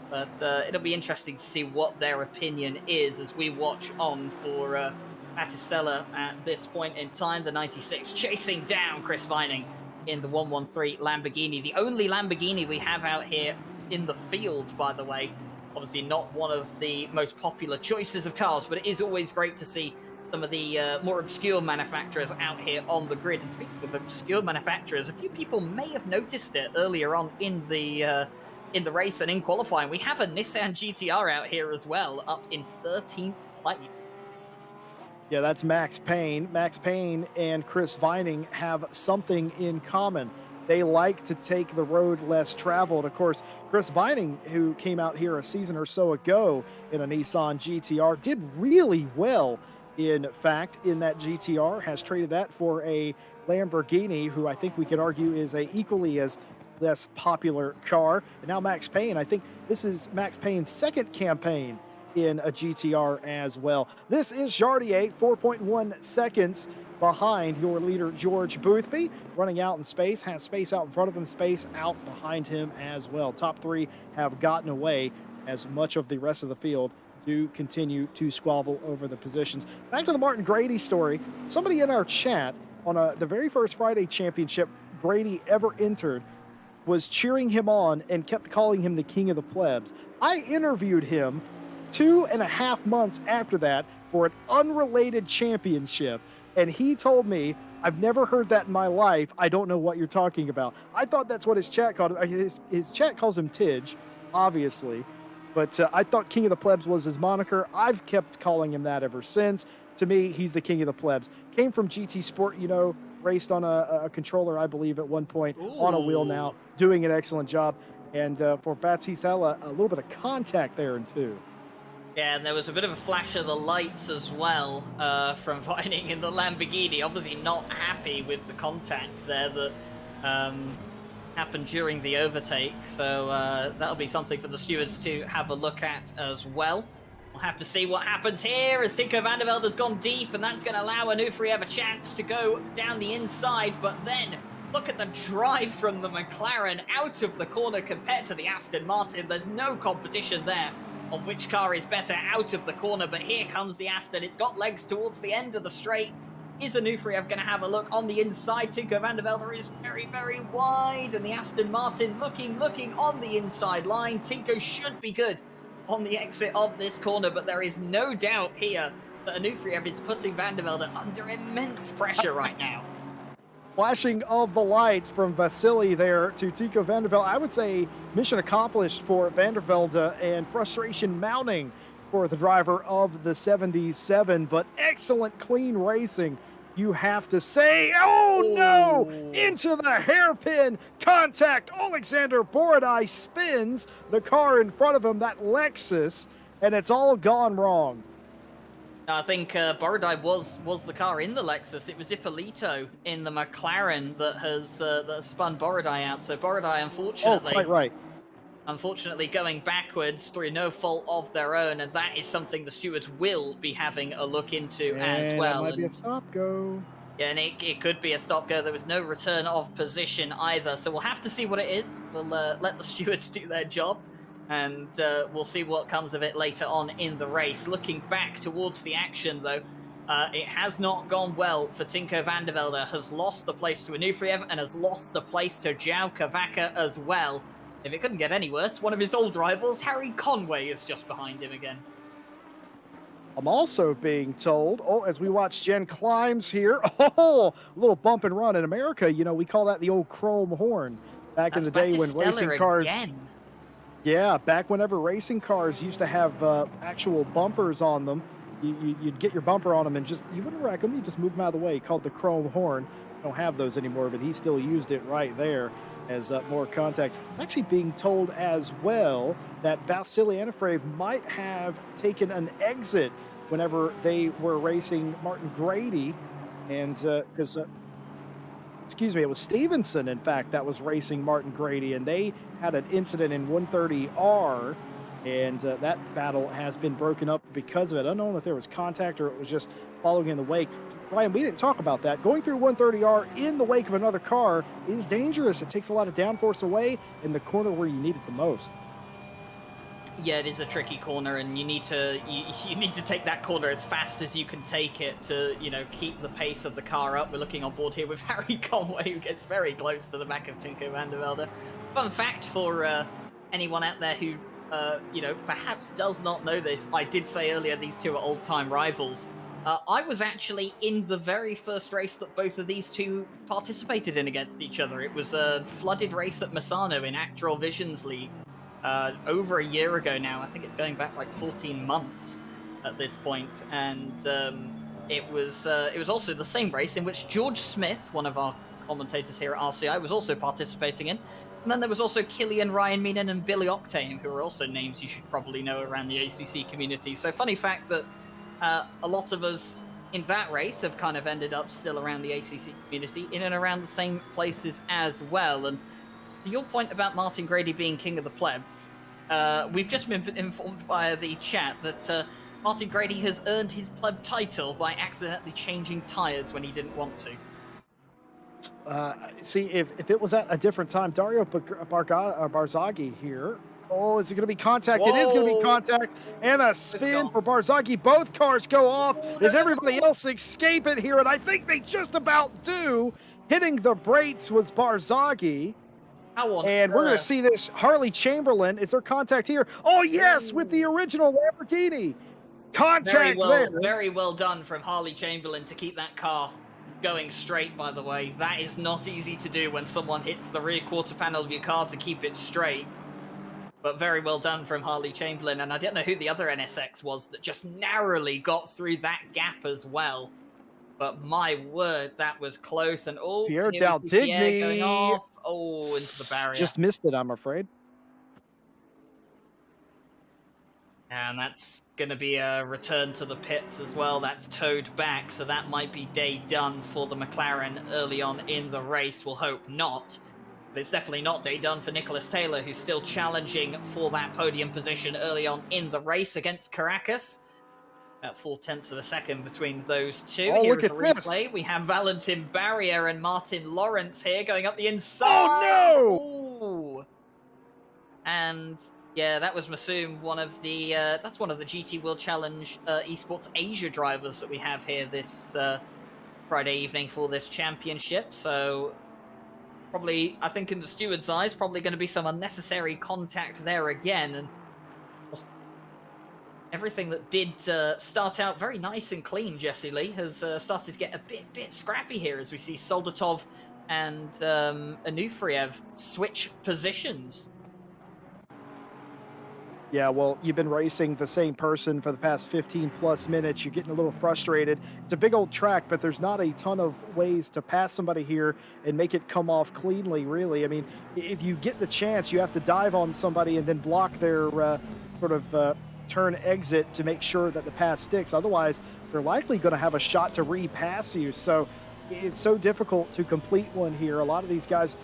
But it'll be interesting to see what their opinion is as we watch on for Battistella at this point in time. The 96 chasing down Chris Vining in the 113 Lamborghini. The only Lamborghini we have out here in the field, by the way. Obviously not one of the most popular choices of cars, but it is always great to see some of the more obscure manufacturers out here on the grid. And speaking of obscure manufacturers, a few people may have noticed it earlier on in the race and in qualifying. We have a Nissan GTR out here as well, up in 13th place. Yeah, that's Max Payne. Max Payne and Chris Vining have something in common. They like to take the road less traveled. Of course, Chris Vining, who came out here a season or so ago in a Nissan GTR, did really well. In fact, in that GTR, has traded that for a Lamborghini, who I think we could argue is a equally as less popular car. And now Max Payne, I think this is Max Payne's second campaign in a GTR as well. This is Jardier, 4.1 seconds behind your leader, George Boothby, running out in space, has space out in front of him, space out behind him as well. Top three have gotten away as much of the rest of the field do continue to squabble over the positions. Back to the Martin Grady story. Somebody in our chat on the very first Friday championship Grady ever entered was cheering him on and kept calling him the king of the plebs. I interviewed him 2.5 months after that for an unrelated championship. And he told me, I've never heard that in my life. I don't know what you're talking about. I thought that's what his chat called it. His chat calls him Tidge, obviously. But I thought King of the Plebs was his moniker. I've kept calling him that ever since. To me, he's the King of the Plebs. Came from GT Sport, raced on a controller, I believe, at one point, on a wheel now, Ooh. doing an excellent job. And for Batistella, a little bit of contact there, too. Yeah, and there was a bit of a flash of the lights as well from Vining in the Lamborghini. Obviously not happy with the contact there that happened during the overtake. So that'll be something for the stewards to have a look at as well. We'll have to see what happens here as Tinko van der Velde has gone deep, and that's going to allow Onufriev a chance to go down the inside. But then look at the drive from the McLaren out of the corner compared to the Aston Martin. There's no competition there on which car is better out of the corner, but here comes the Aston. It's got legs towards the end of the straight. Is Onufriev going to have a look on the inside? Tinko van der Velde is very, very wide, and the Aston Martin looking on the inside line. Tinko should be good on the exit of this corner, but there is no doubt here that Onufriev is putting van der Velde under immense pressure right now. Flashing of the lights from Vasily there to Tinko van der Velde. I would say mission accomplished for van der Velde, and frustration mounting for the driver of the 77, but excellent clean racing, you have to say. Oh no! Into the hairpin contact. Alexander Borodai spins the car in front of him, that Lexus, and it's all gone wrong. I think Borodai was the car in the Lexus. It was Ippolito in the McLaren that has spun Borodai out. So Borodai, unfortunately, quite right. Unfortunately, going backwards through no fault of their own, and that is something the stewards will be having a look into as well. That might be a stop-go. Yeah, and it could be a stop-go. There was no return of position either, so we'll have to see what it is. We'll let the stewards do their job, and we'll see what comes of it later on in the race. Looking back towards the action, though, it has not gone well for Tinko van der Velde. Has lost the place to Onufriev and has lost the place to João Cavaca as well. If it couldn't get any worse, one of his old rivals, Harry Conway, is just behind him again. I'm also being told, oh, as we watch Jen climbs here, oh, a little bump and run in America. We call that the old chrome horn back in That's the day when Stellar racing cars, again. yeah, back whenever racing cars used to have actual bumpers on them. You'd get your bumper on them and you wouldn't wreck them. You just move them out of the way, called the chrome horn. Don't have those anymore, but he still used it right there as more contact. It's actually being told as well that Vasily Anafreev might have taken an exit whenever they were racing Martin Grady, and because excuse me, it was Stevenson, in fact, that was racing Martin Grady, and they had an incident in 130R, and that battle has been broken up because of it. I don't know if there was contact or it was just following in the wake. Ryan, we didn't talk about that. Going through 130R in the wake of another car is dangerous. It takes a lot of downforce away in the corner where you need it the most. Yeah, it is a tricky corner, and you need to take that corner as fast as you can take it to keep the pace of the car up. We're looking on board here with Harry Conway, who gets very close to the back of Tinko van der Velde. Fun fact for anyone out there who perhaps does not know this: I did say earlier these two are old-time rivals. I was actually in the very first race that both of these two participated in against each other. It was a flooded race at Misano in Actral Visions League. Over a year ago now. I think it's going back like 14 months at this point, and it was also the same race in which George Smith, one of our commentators here at RCI, was also participating in. And then there was also Killian, Ryan Meenan, and Billy Octane, who are also names you should probably know around the ACC community. So funny fact that a lot of us in that race have kind of ended up still around the ACC community, in and around the same places as well. And to your point about Martin Grady being king of the plebs, we've just been informed via the chat that Martin Grady has earned his pleb title by accidentally changing tyres when he didn't want to. See, if it was at a different time, Dario Barzaghi here. Oh, is it going to be contact? Whoa. It is going to be contact, and a spin for Barzaghi. Both cars go off. Does everybody else escape it here? And I think they just about do. Hitting the brakes was Barzaghi. And we're going to see this. Harley Chamberlain, is there contact here? Oh, yes, with the original Lamborghini. Contact there. Very well done from Harley Chamberlain to keep that car going straight, by the way. That is not easy to do when someone hits the rear quarter panel of your car to keep it straight. But very well done from Harley Chamberlain. And I don't know who the other NSX was that just narrowly got through that gap as well. But my word, that was close. And Pierre Daldigny going off. Oh, into the barrier. Just missed it, I'm afraid. And that's going to be a return to the pits as well. That's towed back, so that might be day done for the McLaren early on in the race. We'll hope not. But it's definitely not day done for Nicholas Taylor, who's still challenging for that podium position early on in the race against Caracas. About 0.4 of a second between those two. Oh, Here look is at a replay. this. We have Valentin Barrier and Martin Lawrence here going up the inside. Oh, no! Ooh. And yeah, that was Masoom, one of the GT World Challenge Esports Asia drivers that we have here this Friday evening for this championship. So probably, I think in the steward's eyes, probably going to be some unnecessary contact there again. And everything that did start out very nice and clean, Jesse Lee, has started to get a bit scrappy here as we see Soldatov and Anufriev switch positions. Yeah, well, you've been racing the same person for the past 15 plus minutes. You're getting a little frustrated. It's a big old track, but there's not a ton of ways to pass somebody here and make it come off cleanly, really. I mean, if you get the chance, you have to dive on somebody and then block their turn exit to make sure that the pass sticks. Otherwise, they're likely going to have a shot to repass you. So it's so difficult to complete one here. A lot of these guys,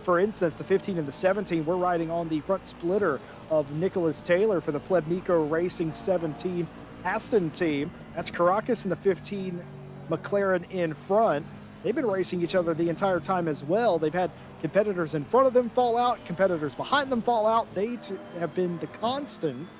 for instance, the 15 and the 17, we're riding on the front splitter of Nicholas Taylor for the Pleb Nico Racing 17 Aston team. That's Caracas in the 15, McLaren in front. They've been racing each other the entire time as well. They've had competitors in front of them fall out, competitors behind them fall out. They have been the constant.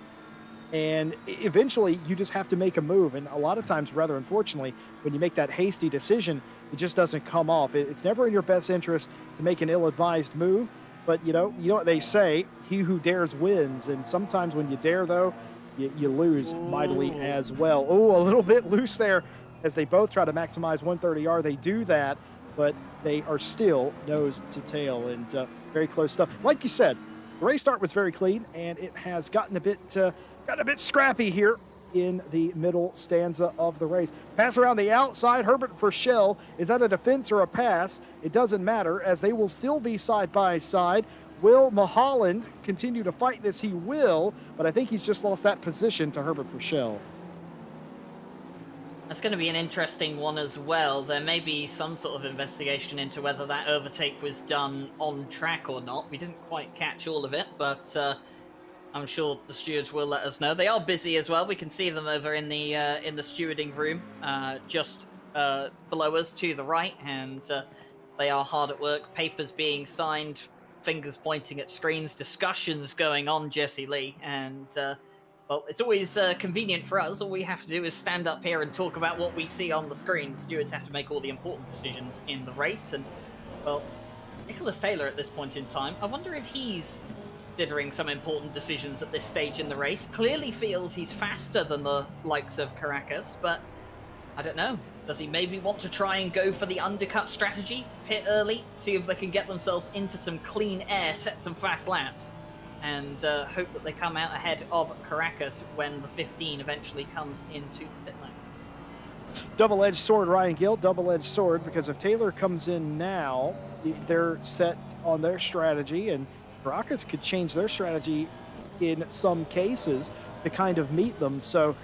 And eventually, you just have to make a move. And a lot of times, rather unfortunately, when you make that hasty decision, it just doesn't come off. It's never in your best interest to make an ill-advised move. But you know what they say: he who dares wins. And sometimes when you dare, though, you lose mightily Ooh. as well. Oh, a little bit loose there as they both try to maximize 130R. They do that, but they are still nose to tail and very close stuff. Like you said, the race start was very clean, and it has gotten a bit scrappy here in the middle stanza of the race. Pass around the outside. Herbert for Shell. Is that a defense or a pass? It doesn't matter, as they will still be side by side. Will Mulholland continue to fight this? He will, but I think he's just lost that position to Herbert for Shell. That's going to be an interesting one as well. There may be some sort of investigation into whether that overtake was done on track or not. We didn't quite catch all of it, but I'm sure the stewards will let us know. They are busy as well. We can see them over in the stewarding room, just below us to the right, and they are hard at work. Papers being signed, fingers pointing at screens, discussions going on, Jesse Lee, and well, it's always convenient for us. All we have to do is stand up here and talk about what we see on the screen. The stewards have to make all the important decisions in the race, and well, Nicholas Taylor at this point in time, I wonder if he's considering some important decisions at this stage in the race. Clearly feels he's faster than the likes of Caracas, but I don't know. Does he maybe want to try and go for the undercut strategy? Pit early, see if they can get themselves into some clean air, set some fast laps, and hope that they come out ahead of Caracas when the 15 eventually comes into the pit lane. Double-edged sword, Ryan Gill. Double-edged sword, because if Taylor comes in now, they're set on their strategy, and Rockets could change their strategy in some cases to kind of meet them. So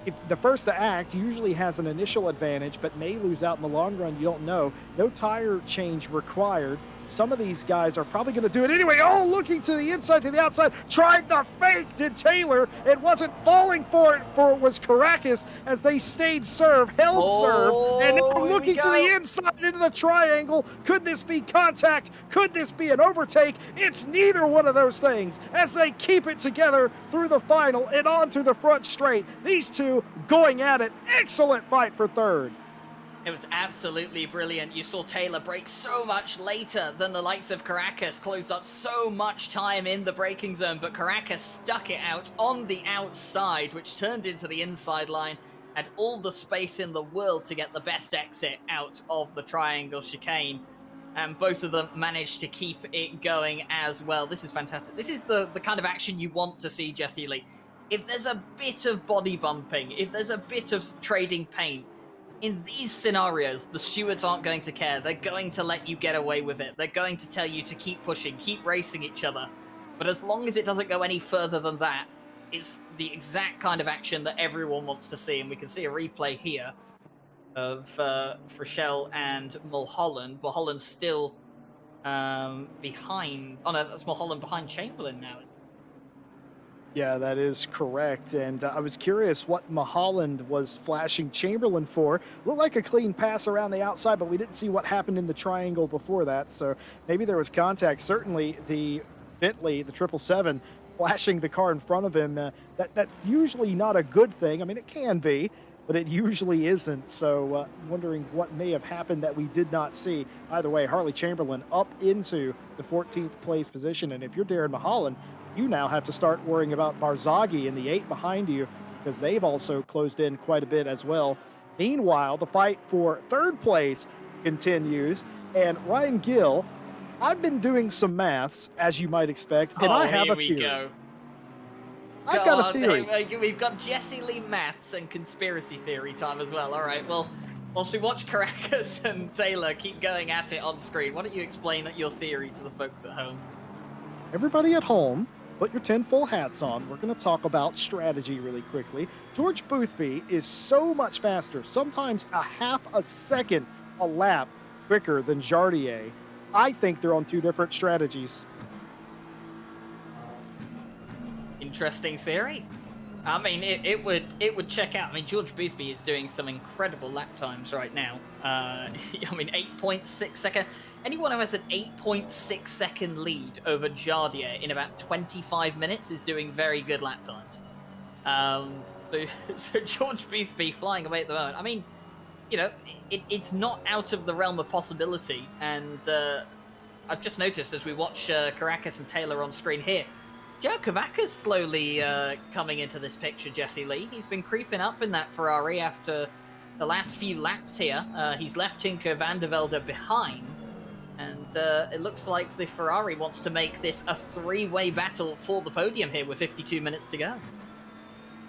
if the first to act usually has an initial advantage, but may lose out in the long run, you don't know. No tire change required. Some of these guys are probably going to do it anyway. Oh, looking to the inside, to the outside. Tried the fake, did Taylor. It wasn't falling for it was Caracas as they stayed serve, held serve. And now looking to the inside into the triangle. Could this be contact? Could this be an overtake? It's neither one of those things as they keep it together through the final and onto the front straight. These two going at it. Excellent fight for third. It was absolutely brilliant. You saw Taylor brake so much later than the likes of Caracas, closed up so much time in the braking zone, but Caracas stuck it out on the outside, which turned into the inside line, had all the space in the world to get the best exit out of the triangle chicane. And both of them managed to keep it going as well. This is fantastic. This is the kind of action you want to see, Jesse Lee. If there's a bit of body bumping, if there's a bit of trading paint, in these scenarios, the stewards aren't going to care. They're going to let you get away with it. They're going to tell you to keep pushing, keep racing each other. But as long as it doesn't go any further than that, it's the exact kind of action that everyone wants to see. And we can see a replay here of Frischel and Mulholland. Mulholland's still behind. Oh no, that's Mulholland behind Chamberlain now. Yeah, that is correct. And I was curious what Mulholland was flashing Chamberlain for. Looked like a clean pass around the outside, but we didn't see what happened in the triangle before that. So maybe there was contact. Certainly the Bentley, the 777, flashing the car in front of him. That's usually not a good thing. I mean, it can be, but it usually isn't. So wondering what may have happened that we did not see. Either way, Harley Chamberlain up into the 14th place position. And if you're Darren Mulholland, you now have to start worrying about Barzaghi in the 8 behind you, because they've also closed in quite a bit as well. Meanwhile, the fight for third place continues, and Ryan Gill, I've been doing some maths, as you might expect, and I have a theory. Go. I've got a theory. We've got Jesse Lee maths and conspiracy theory time as well. All right, well, whilst we watch Caracas and Taylor keep going at it on screen, why don't you explain your theory to the folks at home? Everybody at home, put your tinfoil hats on. We're going to talk about strategy really quickly. George Boothby is so much faster, sometimes a half a second a lap quicker than Jardier. I think they're on two different strategies. Interesting theory. I mean, it would check out. I mean, George Boothby is doing some incredible lap times right now. I mean, 8.6 second. Anyone who has an 8.6 second lead over Jardier in about 25 minutes is doing very good lap times. So George Boothby flying away at the moment. I mean, you know, it's not out of the realm of possibility. And I've just noticed as we watch Caracas and Taylor on screen here, Joe Kavaka's slowly coming into this picture, Jesse Lee. He's been creeping up in that Ferrari after the last few laps here. He's left Tinko van der Velde behind. And it looks like the Ferrari wants to make this a three-way battle for the podium here with 52 minutes to go.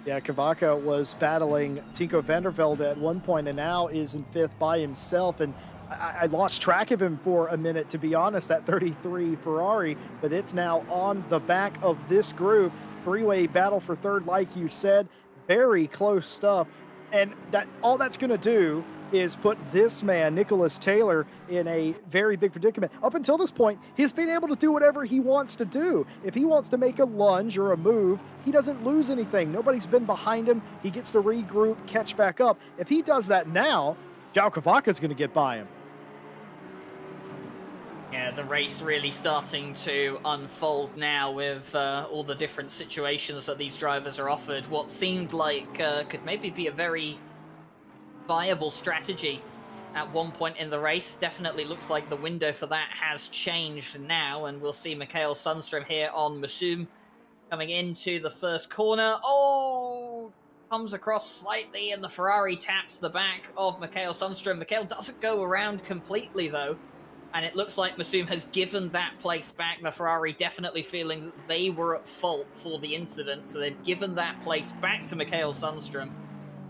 Yeah, Kavaka was battling Tinko van der Velde at one point and now is in fifth by himself. And I lost track of him for a minute, to be honest, that 33 Ferrari, but it's now on the back of this group. Three-way battle for third, like you said, very close stuff. And that all that's going to do is put this man, Nicholas Taylor, in a very big predicament. Up until this point, he's been able to do whatever he wants to do. If he wants to make a lunge or a move, he doesn't lose anything. Nobody's been behind him. He gets to regroup, catch back up. If he does that now, João Kavaka's going to get by him. Yeah, the race really starting to unfold now with all the different situations that these drivers are offered. What seemed like could maybe be a very viable strategy at one point in the race. Definitely looks like the window for that has changed now, and we'll see Mikael Sundström here on Masum coming into the first corner. Oh! Comes across slightly, and the Ferrari taps the back of Mikael Sundström. Mikael doesn't go around completely, though. And it looks like Masum has given that place back. The Ferrari definitely feeling that they were at fault for the incident. So they've given that place back to Mikael Sundström.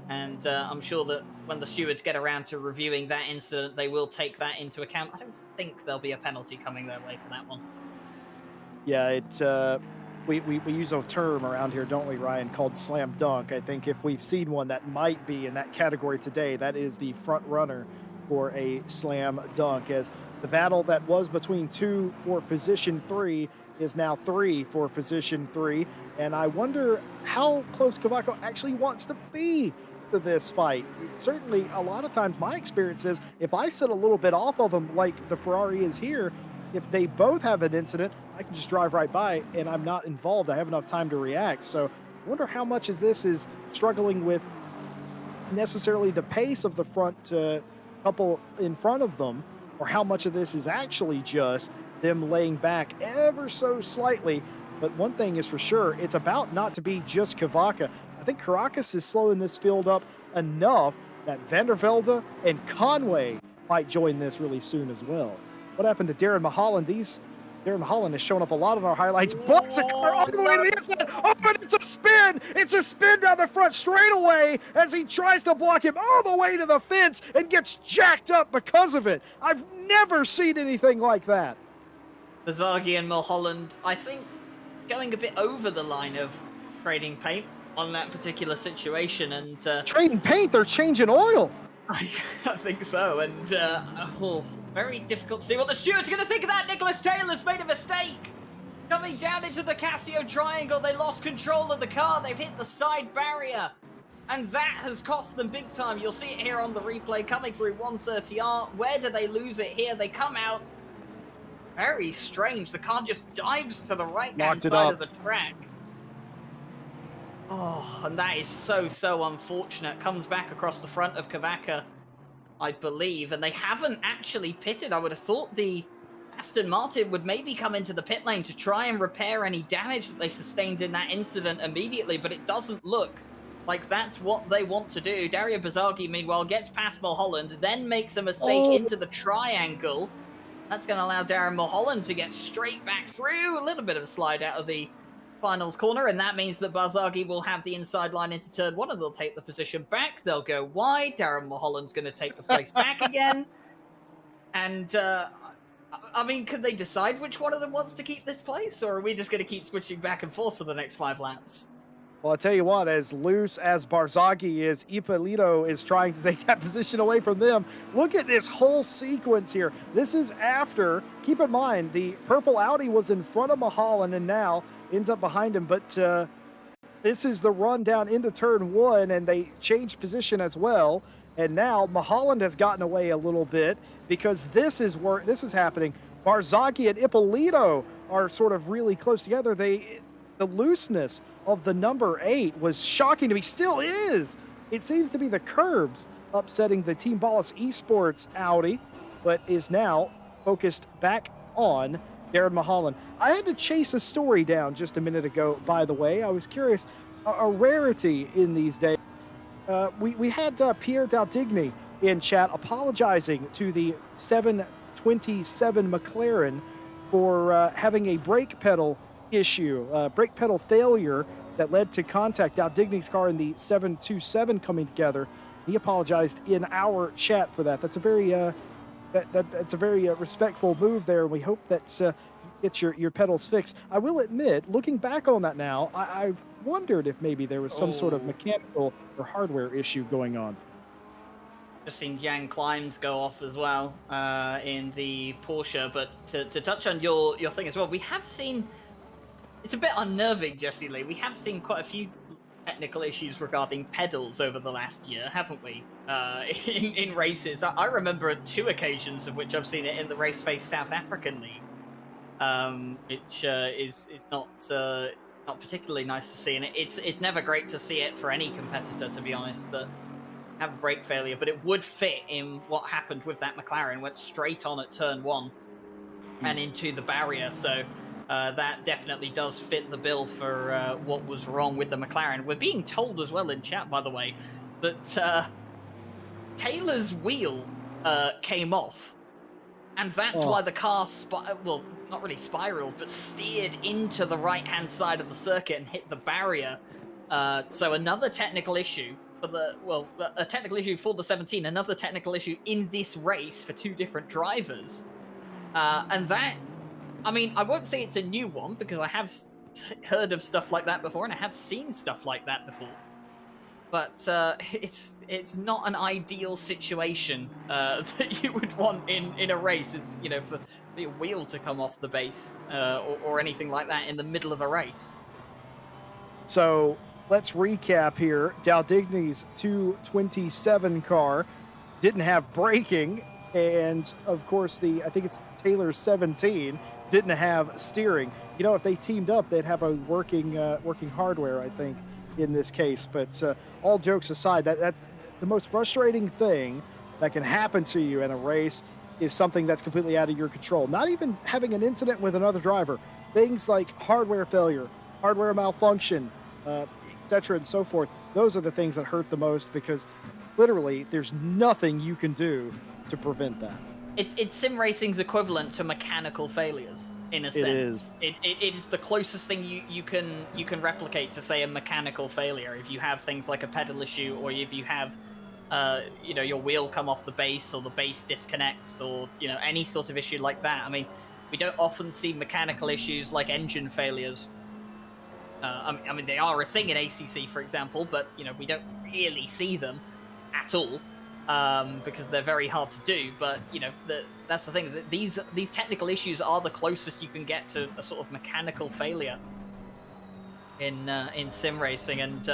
And I'm sure that when the stewards get around to reviewing that incident, they will take that into account. I don't think there'll be a penalty coming their way for that one. Yeah, it's we use a term around here, don't we, Ryan, called slam dunk. I think if we've seen one that might be in that category today, that is the front runner for a slam dunk, as the battle that was between two for position 3 is now 3 for position 3. And I wonder how close Kavaka actually wants to be to this fight. Certainly, a lot of times my experience is if I sit a little bit off of him like the Ferrari is here, if they both have an incident, I can just drive right by and I'm not involved. I have enough time to react. So I wonder how much of this is struggling with necessarily the pace of the front couple in front of them, or how much of this is actually just them laying back ever so slightly. But one thing is for sure, it's about not to be just Kavaka. I think Caracas is slowing this field up enough that Van der Velde and Conway might join this really soon as well. What happened to Darren Mulholland? Darren Mulholland has shown up a lot on our highlights. Blocks a car all the way to the inside. Oh, and it's a spin. It's a spin down the front straightaway as he tries to block him all the way to the fence and gets jacked up because of it. I've never seen anything like that. Bazagi and Mulholland, I think, going a bit over the line of trading paint on that particular situation. And trading paint? They're changing oil. I think so, and very difficult to see what the stewards are going to think of that. Nicholas Taylor's made a mistake. Coming down into the Casio triangle, they lost control of the car. They've hit the side barrier, and that has cost them big time. You'll see it here on the replay coming through 130R. Where do they lose it here? They come out. Very strange. The car just dives to the right-hand side of the track. Oh, and that is so unfortunate. Comes back across the front of Kavaka, I believe, and they haven't actually pitted. I would have thought the Aston Martin would maybe come into the pit lane to try and repair any damage that they sustained in that incident immediately, but it doesn't look like that's what they want to do. Dario Bazagi, meanwhile, gets past Mulholland, then makes a mistake into the triangle. That's going to allow Darren Mulholland to get straight back through. A little bit of a slide out of the final corner, and that means that Bazagi will have the inside line into turn 1, and they'll take the position back. They'll go wide. Darren Mulholland's going to take the place back again. And, I mean, can they decide which one of them wants to keep this place, or are we just going to keep switching back and forth for the next 5 laps? Well, I'll tell you what, as loose as Barzaghi is, Ippolito is trying to take that position away from them. Look at this whole sequence here. This is after, keep in mind, the purple Audi was in front of Mulholland and now ends up behind him. But this is the run down into turn 1, and they changed position as well. And now Mulholland has gotten away a little bit because this is where this is happening. Barzaghi and Ippolito are sort of really close together. The looseness of the number 8 was shocking to me, still is. It seems to be the curbs upsetting the Team Ballas Esports Audi, but is now focused back on Darren Mulholland. I had to chase a story down just a minute ago, by the way. I was curious. A rarity in these days. We had Pierre Daldigny in chat apologizing to the 727 McLaren for having a brake pedal issue, brake pedal failure that led to contact Daldigny's car and the 727 coming together. He apologized in our chat for that. That's a very that's a very respectful move there. We hope that you get your pedals fixed. I will admit, looking back on that now, I've wondered if maybe there was some sort of Oh, mechanical or hardware issue going on. just seen Jan Climbs go off as well in the Porsche. But to touch on your thing as well, we have seen it's a bit unnerving, Jesse Lee. We have seen quite a few technical issues regarding pedals over the last year, haven't we? In races, I remember at 2 occasions of which I've seen it in the Race Face South African League, which is not particularly nice to see, and it's never great to see it for any competitor, to be honest. That have a brake failure, but it would fit in what happened with that McLaren. Went straight on at turn one and Mm. into the barrier. So that definitely does fit the bill for what was wrong with the McLaren. We're being told as well in chat, by the way, that Taylor's wheel came off, and that's Oh, why the car, well, not really spiraled, but steered into the right-hand side of the circuit and hit the barrier. So another technical issue for a technical issue for the 17, another technical issue in this race for two different drivers. And that, I mean, I won't say it's a new one because I have heard of stuff like that before, and I have seen stuff like that before. But it's not an ideal situation that you would want in a race, is for the wheel to come off the base or anything like that in the middle of a race. so let's recap here. Daldigny's 227 car didn't have braking, and of course the I think it's Taylor's 17 didn't have steering. You know, if they teamed up, they'd have a working hardware, I think, in this case. But all jokes aside, that's the most frustrating thing that can happen to you in a race is something that's completely out of your control. Not even having an incident with another driver, things like hardware failure, hardware malfunction, etc., and so forth. Those are the things that hurt the most because literally there's nothing you can do to prevent that. It's sim racing's equivalent to mechanical failures in a It is. sense. It is the closest thing you can replicate to, say, a mechanical failure. If you have things like a pedal issue, or if you have your wheel come off the base, or the base disconnects, or any sort of issue like that. I mean, we don't often see mechanical issues like engine failures. I mean, they are a thing in ACC, for example, but we don't really see them at all because they're very hard to do. But that's the thing. That these technical issues are the closest you can get to a sort of mechanical failure in sim racing. And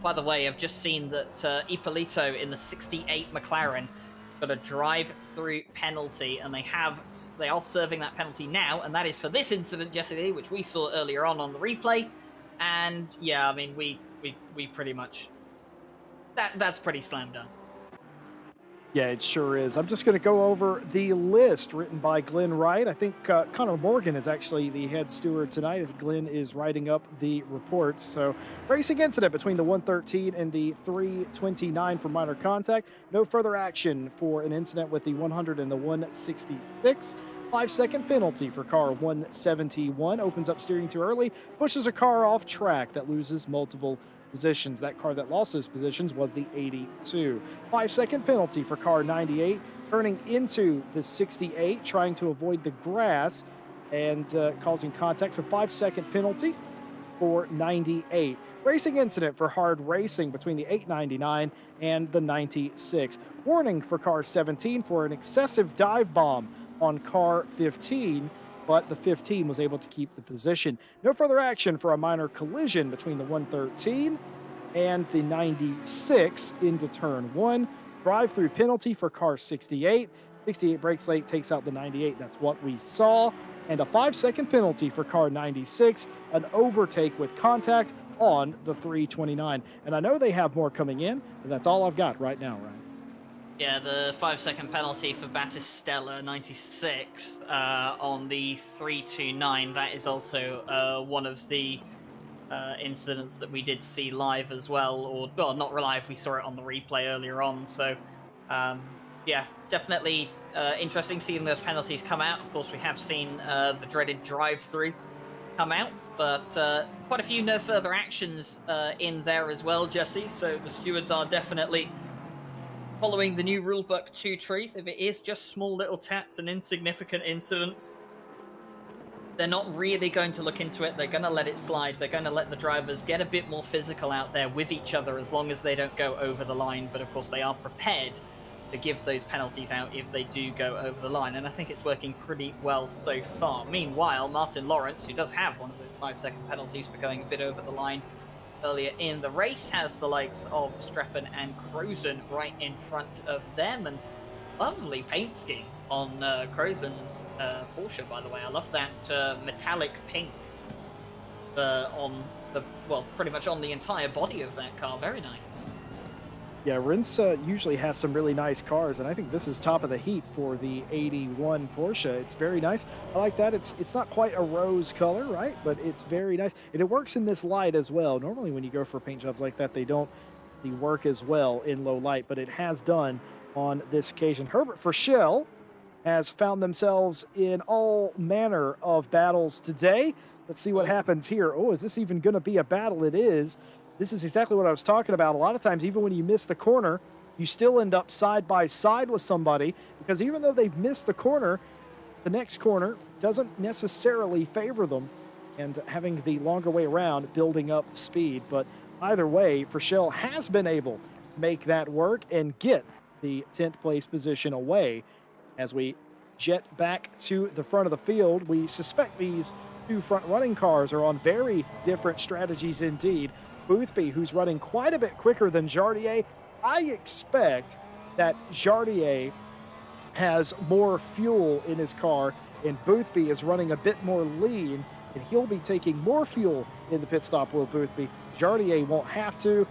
by the way, I've just seen that Ippolito in the 68 McLaren got a drive-through penalty, and they are serving that penalty now, and that is for this incident, Jesse Lee, which we saw earlier on the replay. And yeah, I mean, we pretty much that's pretty slam dunk. Yeah, it sure is. I'm just going to go over the list written by Glenn Wright. I think Connor Morgan is actually the head steward tonight. I think Glenn is writing up the reports. So, racing incident between the 113 and the 329 for minor contact. No further action for an incident with the 100 and the 166. 5-second penalty for car 171. Opens up steering too early, pushes a car off track that loses multiple positions. That car that lost those positions was the 82. 5-second penalty for car 98, turning into the 68, trying to avoid the grass and causing contact. So 5-second penalty for 98. Racing incident for hard racing between the 899 and the 96. Warning for car 17 for an excessive dive bomb on car 15, but the 15 was able to keep the position. No further action for a minor collision between the 113 and the 96 into turn one. Drive-through penalty for car 68. 68 brakes late, takes out the 98. That's what we saw. And a 5-second penalty for car 96, an overtake with contact on the 329. And I know they have more coming in, but that's all I've got right now, Ryan. Yeah, the 5-second penalty for Battistella 96 on the 329. That is also one of the incidents that we did see live as well, or well, not live. We saw it on the replay earlier on. So, yeah, definitely interesting seeing those penalties come out. Of course, we have seen the dreaded drive-through come out, but quite a few no further actions in there as well, Jesse. So the stewards are definitely following the new rulebook to truth. If it is just small little taps and insignificant incidents, they're not really going to look into it. They're going to let it slide. They're going to let the drivers get a bit more physical out there with each other as long as they don't go over the line. But of course, they are prepared to give those penalties out if they do go over the line. And I think it's working pretty well so far. Meanwhile, Martin Lawrence, who does have one of those 5-second penalties for going a bit over the line earlier in the race, has the likes of Streppen and Crozen right in front of them. And lovely paint scheme on Crozen's Porsche, by the way. I love that metallic pink on the, well, pretty much on the entire body of that car. Very nice. Yeah, Rince usually has some really nice cars, and I think this is top of the heap for the 81 Porsche. It's very nice. I like that. It's not quite a rose color, right? But it's very nice. And it works in this light as well. Normally when you go for paint jobs like that, they don't work as well in low light, but it has done on this occasion. Herbert Verschell has found themselves in all manner of battles today. Let's see what happens here. Oh, is this even going to be a battle? It is. This is exactly what I was talking about. A lot of times, even when you miss the corner, you still end up side by side with somebody because even though they've missed the corner, the next corner doesn't necessarily favor them, and having the longer way around, building up speed. But either way, Verschell has been able to make that work and get the 10th place position away. As we jet back to the front of the field, we suspect these two front running cars are on very different strategies indeed. Boothby, who's running quite a bit quicker than Jardier. I expect that Jardier has more fuel in his car, and Boothby is running a bit more lean, and he'll be taking more fuel in the pit stop, will Boothby. Jardier won't have to.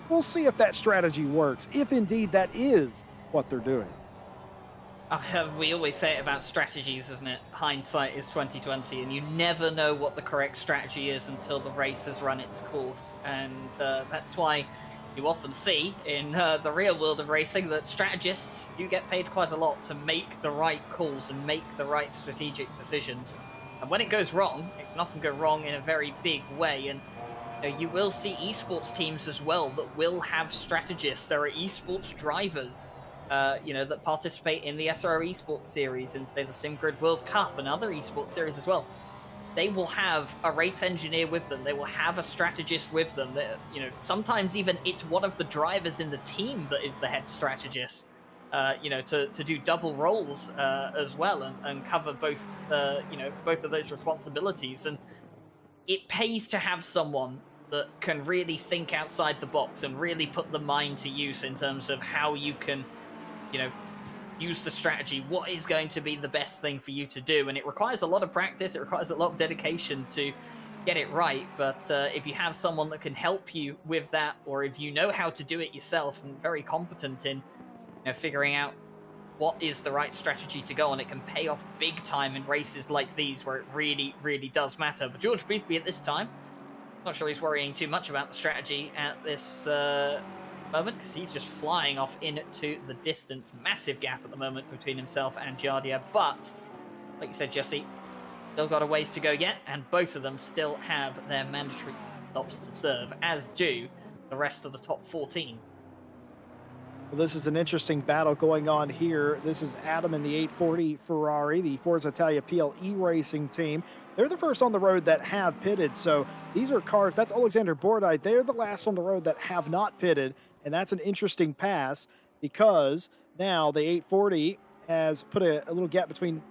We'll see if that strategy works, if indeed that is what they're doing. We always say it about strategies, isn't it? Hindsight is 2020, and you never know what the correct strategy is until the race has run its course. And that's why you often see in the real world of racing that strategists do get paid quite a lot to make the right calls and make the right strategic decisions. And when it goes wrong, it can often go wrong in a very big way. And you will see esports teams as well that will have strategists. There are esports drivers that participate in the SRO Esports series and say the SimGrid World Cup and other esports series as well. They will have a race engineer with them. They will have a strategist with them. Sometimes even it's one of the drivers in the team that is the head strategist. To do double roles as well and cover both of those responsibilities. And it pays to have someone that can really think outside the box and really put the mind to use in terms of how you can use the strategy, what is going to be the best thing for you to do. And it requires a lot of practice, it requires a lot of dedication to get it right. But if you have someone that can help you with that, or if you know how to do it yourself and very competent in figuring out what is the right strategy to go on, it can pay off big time in races like these where it really, really does matter. But George Boothby at this time, not sure he's worrying too much about the strategy at this moment, because he's just flying off into the distance. Massive gap at the moment between himself and Jardier, but like you said, Jesse, still got a ways to go yet, and both of them still have their mandatory stops to serve, as do the rest of the top 14. Well, this is an interesting battle going on here. This is Adam in the 840 Ferrari, the Forza Italia PLE racing team. They're the first on the road that have pitted, so these are cars. That's Alexander Bordai. They're the last on the road that have not pitted, and that's an interesting pass because now the 840 has put a little gap between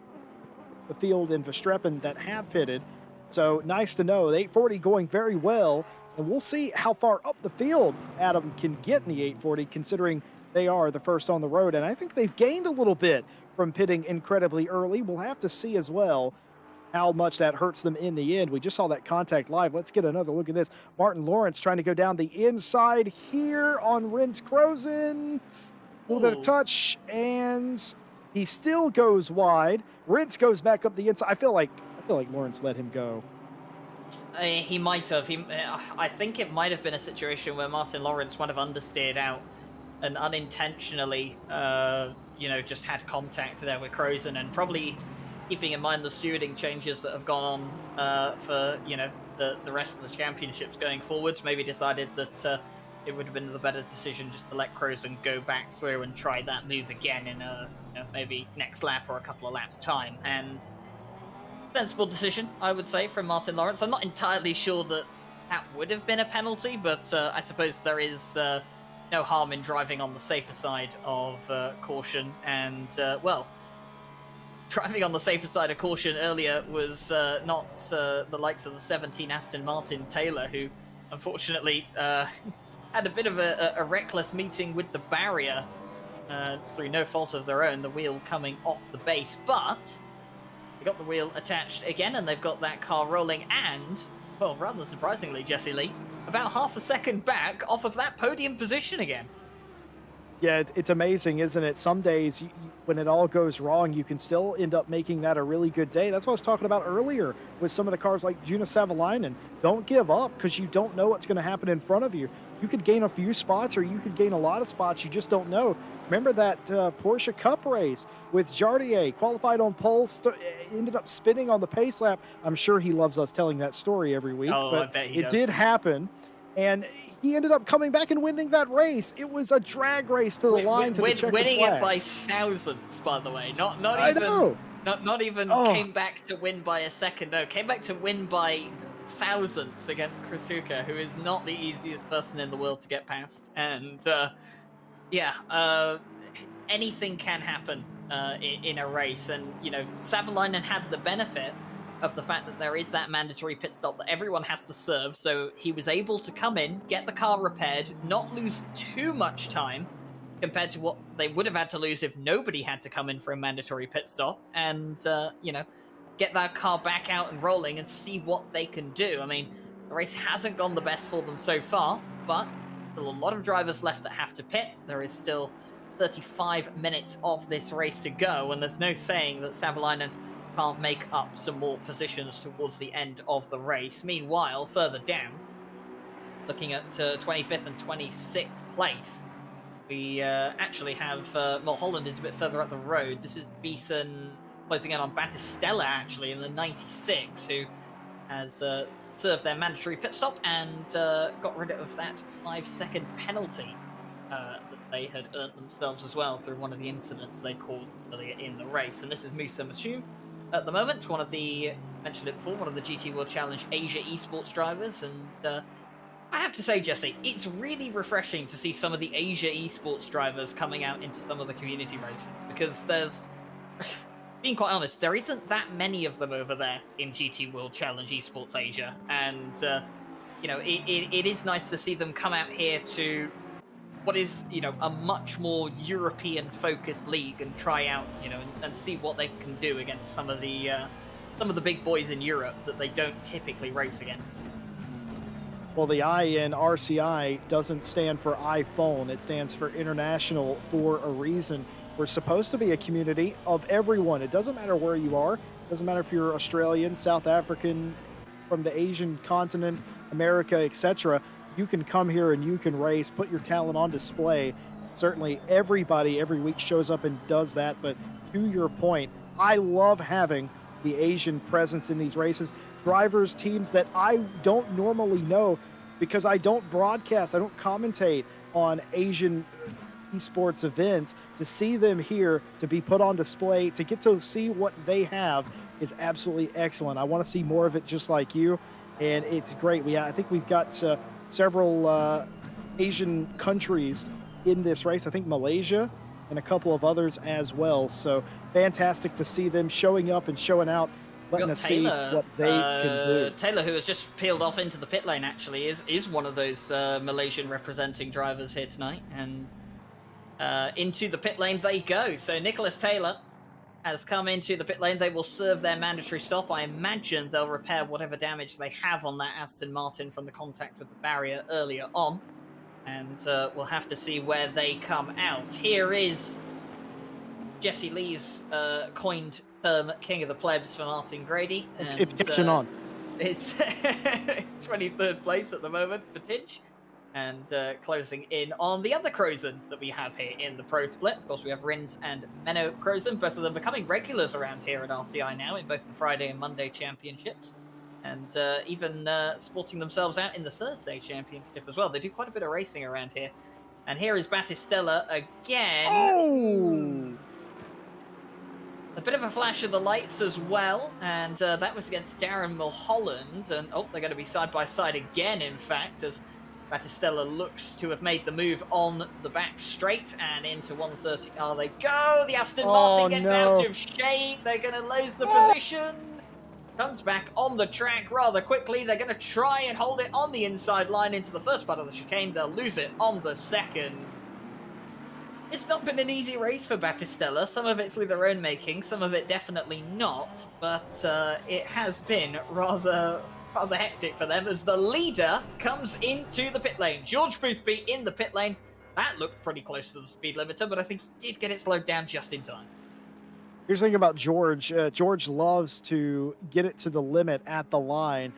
the field and Verstappen that have pitted. So nice to know. The 840 going very well, and we'll see how far up the field Adam can get in the 840, considering they are the first on the road. And I think they've gained a little bit from pitting incredibly early. We'll have to see as well how much that hurts them in the end. We just saw that contact live. Let's get another look at this. Martin Lawrence trying to go down the inside here on Rins Crozen. little bit of Ooh. touch, and he still goes wide. Ritz goes back up the inside. I feel like Lawrence let him go. He might have. I think it might have been a situation where Martin Lawrence might have understeered out and unintentionally, just had contact there with Crozen, and probably keeping in mind the stewarding changes that have gone on for the rest of the championships going forwards, maybe decided that it would have been the better decision just to let Crozen go back through and try that move again in maybe next lap or a couple of laps time. And sensible decision, I would say, from Martin Lawrence. I'm not entirely sure that that would have been a penalty, but I suppose there is no harm in driving on the safer side of caution. And, driving on the safer side of caution earlier was not the likes of the 17 Aston Martin Taylor, who unfortunately had a bit of a reckless meeting with the barrier through no fault of their own, the wheel coming off the base. But they got the wheel attached again, and they've got that car rolling, and, well, rather surprisingly, Jesse Lee, about half a second back off of that podium position again. Yeah, it's amazing, isn't it? Some days, when it all goes wrong, you can still end up making that a really good day. That's what I was talking about earlier with some of the cars like Juna Savalainen. Don't give up because you don't know what's going to happen in front of you. You could gain a few spots or you could gain a lot of spots. You just don't know. Remember that Porsche Cup race with Jardier, qualified on pole, ended up spinning on the pace lap. I'm sure he loves us telling that story every week, Oh, I but bet he it does. did happen. And he ended up coming back and winning that race. It was a drag race to the line to the checkered Winning it flag. by thousands, by the way. Not I even know. not even Oh, came back to win by a second. No, came back to win by thousands against Suzuka, who is not the easiest person in the world to get past. And yeah, anything can happen in a race, and Savalainen had the benefit of the fact that there is that mandatory pit stop that everyone has to serve, so he was able to come in, get the car repaired, not lose too much time compared to what they would have had to lose if nobody had to come in for a mandatory pit stop, and get that car back out and rolling and see what they can do. I mean, the race hasn't gone the best for them so far, but still a lot of drivers left that have to pit. There is still 35 minutes of this race to go, and there's no saying that Savalainen can't make up some more positions towards the end of the race. Meanwhile, further down, looking at 25th and 26th place, we actually have Mulholland is a bit further up the road. This is Beeson closing in on Battistella, actually, in the 96, who has served their mandatory pit stop and got rid of that 5-second penalty that they had earned themselves as well through one of the incidents they caused earlier in the race. And this is Musa Machum at the moment, one of the, mentioned it before, one of the GT World Challenge Asia esports drivers. And I have to say, Jesse, it's really refreshing to see some of the Asia esports drivers coming out into some of the community races, because there's, being quite honest, there isn't that many of them over there in GT World Challenge Esports Asia. And, it is nice to see them come out here to what is, a much more European-focused league and try out, and see what they can do against some of the big boys in Europe that they don't typically race against. well, the I in RCI doesn't stand for iPhone. It stands for international for a reason. We're supposed to be a community of everyone. It doesn't matter where you are. It doesn't matter if you're Australian, South African, from the Asian continent, America, etc. You can come here and you can race, put your talent on display. Certainly everybody every week shows up and does that, but to your point, I love having the Asian presence in these races. Drivers, teams that I don't normally know because I don't broadcast, I don't commentate on Asian esports events. To see them here, to be put on display, to get to see what they have is absolutely excellent. I want to see more of it just like you, and it's great. I think we've got several Asian countries in this race. I think Malaysia and a couple of others as well. So fantastic to see them showing up and showing out, letting us see what they can do. Taylor, who has just peeled off into the pit lane, actually is one of those Malaysian representing drivers here tonight, and into the pit lane they go. So Nicholas Taylor has come into the pit lane. They will serve their mandatory stop. I imagine they'll repair whatever damage they have on that Aston Martin from the contact with the barrier earlier on. and we'll have to see where they come out. Here is Jesse Lee's coined term "King of the Plebs" for Martin Grady, It's and catching on. it's 23rd place at the moment for Tinch. And closing in on the other Crozen that we have here in the Pro Split. Of course, we have Rins and Menno Crozen, both of them becoming regulars around here at RCI now in both the Friday and Monday championships. And even sporting themselves out in the Thursday championship as well. They do quite a bit of racing around here. And here is Battistella again. Oh! A bit of a flash of the lights as well, and that was against Darren Mulholland. And they're going to be side by side again, in fact, as Battistella looks to have made the move on the back straight and into 130. Oh, they go! The Aston Martin gets out of shape. They're going to lose the position. Comes back on the track rather quickly. They're going to try and hold it on the inside line into the first part of the chicane. They'll lose it on the second. It's not been an easy race for Battistella, some of it through their own making, some of it definitely not, but it has been rather hectic for them as the leader comes into the pit lane. George Boothby in the pit lane. That looked pretty close to the speed limiter, but I think he did get it slowed down just in time. Here's the thing about George. George loves to get it to the limit at the line,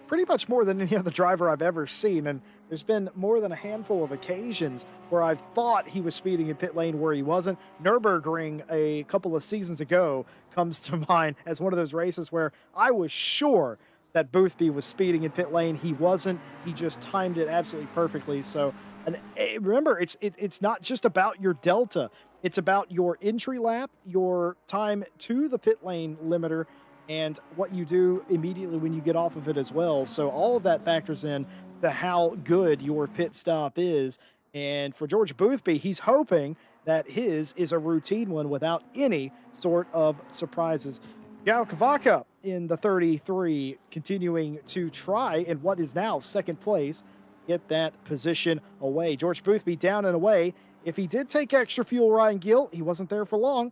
pretty much more than any other driver I've ever seen. And there's been more than a handful of occasions where I've thought he was speeding in pit lane where he wasn't. Nürburgring a couple of seasons ago comes to mind as one of those races where I was sure that Boothby was speeding in pit lane. He wasn't. He just timed it absolutely perfectly. So, and remember, it's not just about your delta. It's about your entry lap, your time to the pit lane limiter, and what you do immediately when you get off of it as well. So all of that factors in to how good your pit stop is. And for George Boothby, he's hoping that his is a routine one without any sort of surprises. Yao Kavaka in the 33 continuing to try in what is now second place, get that position away. George Boothby down and away. If he did take extra fuel, Ryan Gill, he wasn't there for long.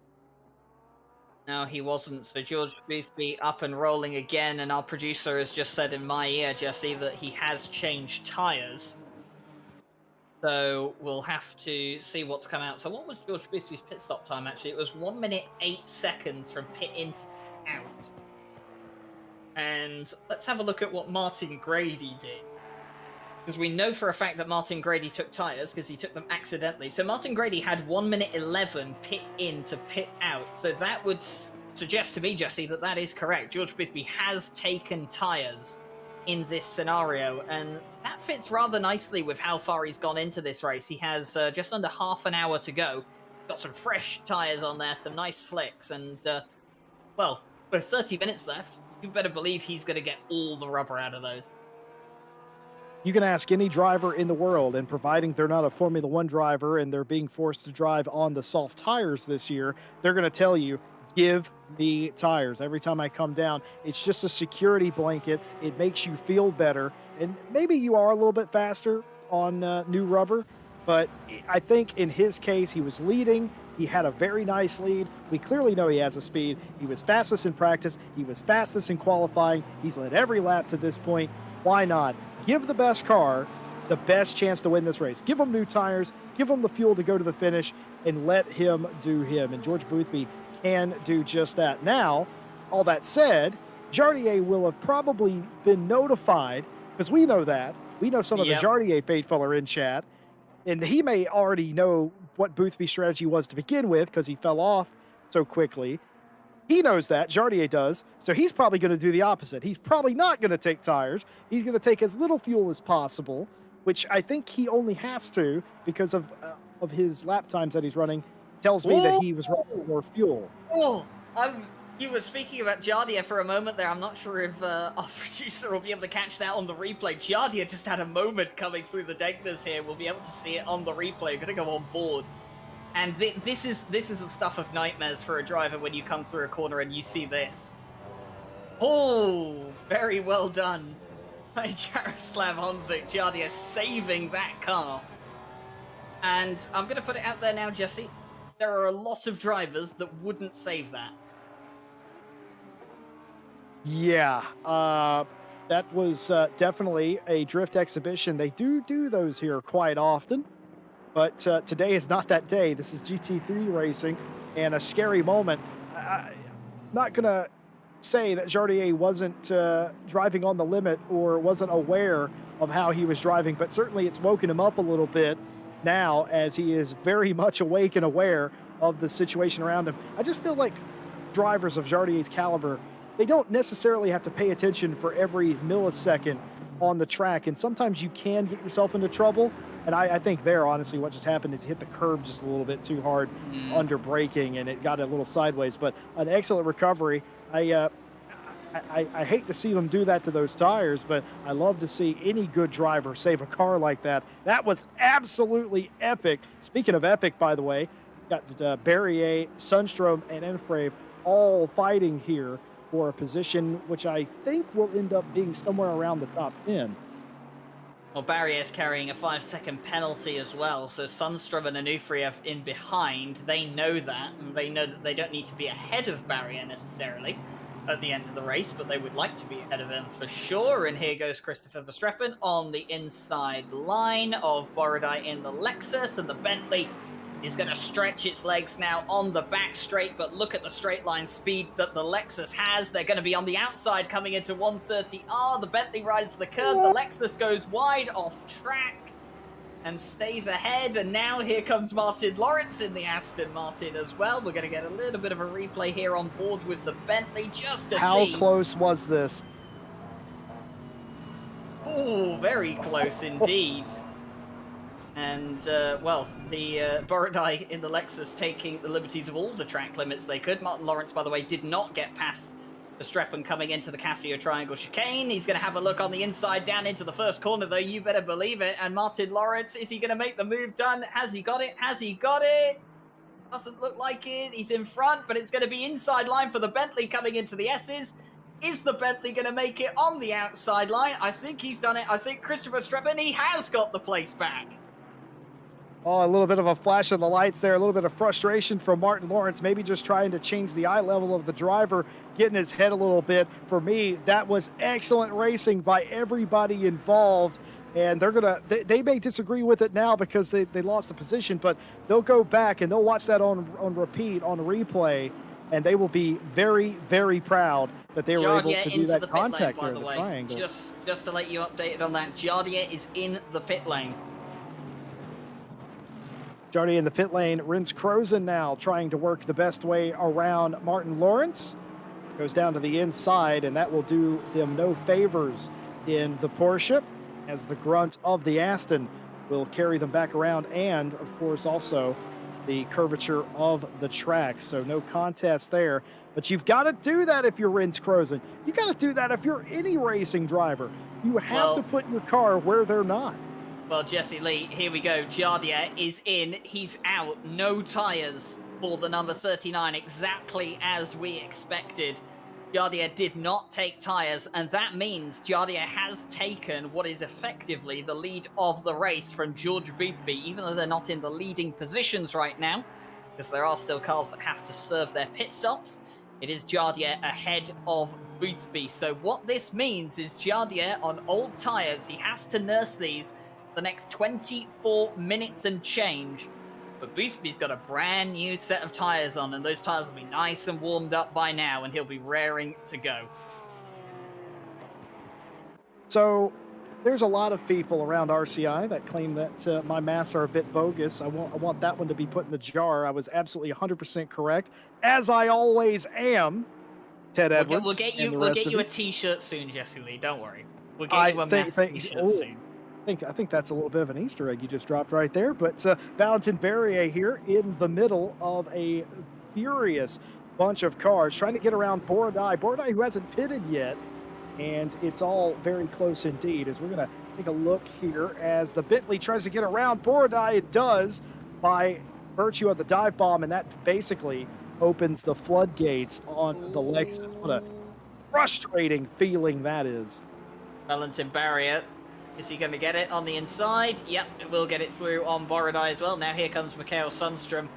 No, he wasn't. So George Boothby up and rolling again, and our producer has just said in my ear, Jesse, that he has changed tyres. So we'll have to see what's come out. So what was George Boothby's pit stop time, actually? It was 1 minute 8 seconds from pit in to pit out. And let's have a look at what Martin Grady did. Because we know for a fact that Martin Grady took tyres, because he took them accidentally. So Martin Grady had 1 minute 11 pit in to pit out. So that would suggest to me, Jesse, that that is correct. George Boothby has taken tyres in this scenario, and that fits rather nicely with how far he's gone into this race. He has just under half an hour to go. Got some fresh tyres on there, some nice slicks, and, well, with 30 minutes left, you better believe he's going to get all the rubber out of those. You can ask any driver in the world, and providing they're not a Formula One driver and they're being forced to drive on the soft tires this year, they're going to tell you, give me tires. Every time I come down, it's just a security blanket. It makes you feel better. And maybe you are a little bit faster on new rubber, but I think in his case, he was leading. He had a very nice lead. We clearly know he has a speed. He was fastest in practice. He was fastest in qualifying. He's led every lap to this point. Why not? Give the best car the best chance to win this race. Give him new tires, give him the fuel to go to the finish, and let him do him. And George Boothby can do just that. Now, all that said, Jardier will have probably been notified, because we know that. We know some of the Jardier faithful are in chat, and he may already know what Boothby's strategy was to begin with, because he fell off so quickly. He knows that, Jardier does, so he's probably going to do the opposite. He's probably not going to take tires. He's going to take as little fuel as possible, which I think he only has to because of his lap times that he's running. Tells me that he was running more fuel. You were speaking about Jardier for a moment there. I'm not sure if our producer will be able to catch that on the replay. Jardier just had a moment coming through the Degners here. We'll be able to see it on the replay. Going to go on board. And this is the stuff of nightmares for a driver when you come through a corner and you see this. Oh, very well done by Jaroslav Honzik. Jardier saving that car. And I'm going to put it out there now, Jesse. There are a lot of drivers that wouldn't save that. Yeah. That was definitely a drift exhibition. They do those here quite often, but today is not that day. This is GT3 racing, and a scary moment. I'm not gonna say that Jardier wasn't driving on the limit or wasn't aware of how he was driving, but certainly it's woken him up a little bit now as he is very much awake and aware of the situation around him. I just feel like drivers of Jardier's caliber, they don't necessarily have to pay attention for every millisecond on the track, and sometimes you can get yourself into trouble. And I think there, honestly, what just happened is he hit the curb just a little bit too hard Mm. under braking, and it got a little sideways. But an excellent recovery. I hate to see them do that to those tires, but I love to see any good driver save a car like that. That was absolutely epic. Speaking of epic, by the way, got Barrier, Sundstrom, and Enfrave all fighting here for a position which I think will end up being somewhere around the top 10. Well, Barrier's carrying a 5-second penalty as well, so Sundstrom and Anufriev in behind. They know that, and they know that they don't need to be ahead of Barrier necessarily at the end of the race, but they would like to be ahead of him for sure. And here goes Christopher Verstappen on the inside line of Borodai in the Lexus, and the Bentley is going to stretch its legs now on the back straight, but look at the straight line speed that the Lexus has. They're going to be on the outside coming into 130R. The Bentley rides the curve. The Lexus goes wide off track and stays ahead. And now here comes Martin Lawrence in the Aston Martin as well. We're going to get a little bit of a replay here on board with the Bentley just to How see. close was this? Oh, very close indeed. And, well, the Borodai in the Lexus taking the liberties of all the track limits they could. Martin Lawrence, by the way, did not get past Verstappen coming into the Casio Triangle chicane. He's going to have a look on the inside down into the first corner, though. You better believe it. And Martin Lawrence, is he going to make the move done? Has he got it? Has he got it? Doesn't look like it. He's in front, but it's going to be inside line for the Bentley coming into the S's. Is the Bentley going to make it on the outside line? I think he's done it. I think Christopher Verstappen, he has got the place back. Oh, a little bit of a flash of the lights there, a little bit of frustration from Martin Lawrence, maybe just trying to change the eye level of the driver, getting his head a little bit. For me, that was excellent racing by everybody involved. And they may disagree with it now because they lost the position, but they'll go back and they'll watch that on repeat, on replay, and they will be very, very proud that they were able to do that contact there in the triangle. Just to let you updated on that, Jardier is in the pit lane. Jardier in the pit lane. Rins Crozen now trying to work the best way around Martin Lawrence. Goes down to the inside, and that will do them no favors in the Porsche, as the grunt of the Aston will carry them back around, and, of course, also the curvature of the track. So no contest there. But you've got to do that if you're Rins Crozen. You got to do that if you're any racing driver. You have to put your car where they're not. Well, Jesse Lee, here we go. Jardier is in. He's out. No tyres for the number 39, exactly as we expected. Jardier did not take tyres, and that means Jardier has taken what is effectively the lead of the race from George Boothby, even though they're not in the leading positions right now, because there are still cars that have to serve their pit stops. It is Jardier ahead of Boothby. So what this means is Jardier on old tyres, he has to nurse these the next 24 minutes and change. But Boothby's got a brand new set of tyres on, and those tyres will be nice and warmed up by now, and he'll be raring to go. So there's a lot of people around RCI that claim that my maths are a bit bogus. I want that one to be put in the jar. I was absolutely 100% correct, as I always am. Ted Edwards. We'll get you a T-shirt soon, Jesse Lee. Don't worry. We'll get you a maths T-shirt soon. I think that's a little bit of an Easter egg you just dropped right there. But Valentin Barrier here in the middle of a furious bunch of cars trying to get around Borodai. Borodai, who hasn't pitted yet, and it's all very close indeed. As we're going to take a look here as the Bentley tries to get around Borodai. It does by virtue of the dive bomb, and that basically opens the floodgates on the Lexus. What a frustrating feeling that is. Valentin Barrier. Is he going to get it on the inside? Yep, it will get it through on Borodai as well. Now here comes Mikhail Sundstrom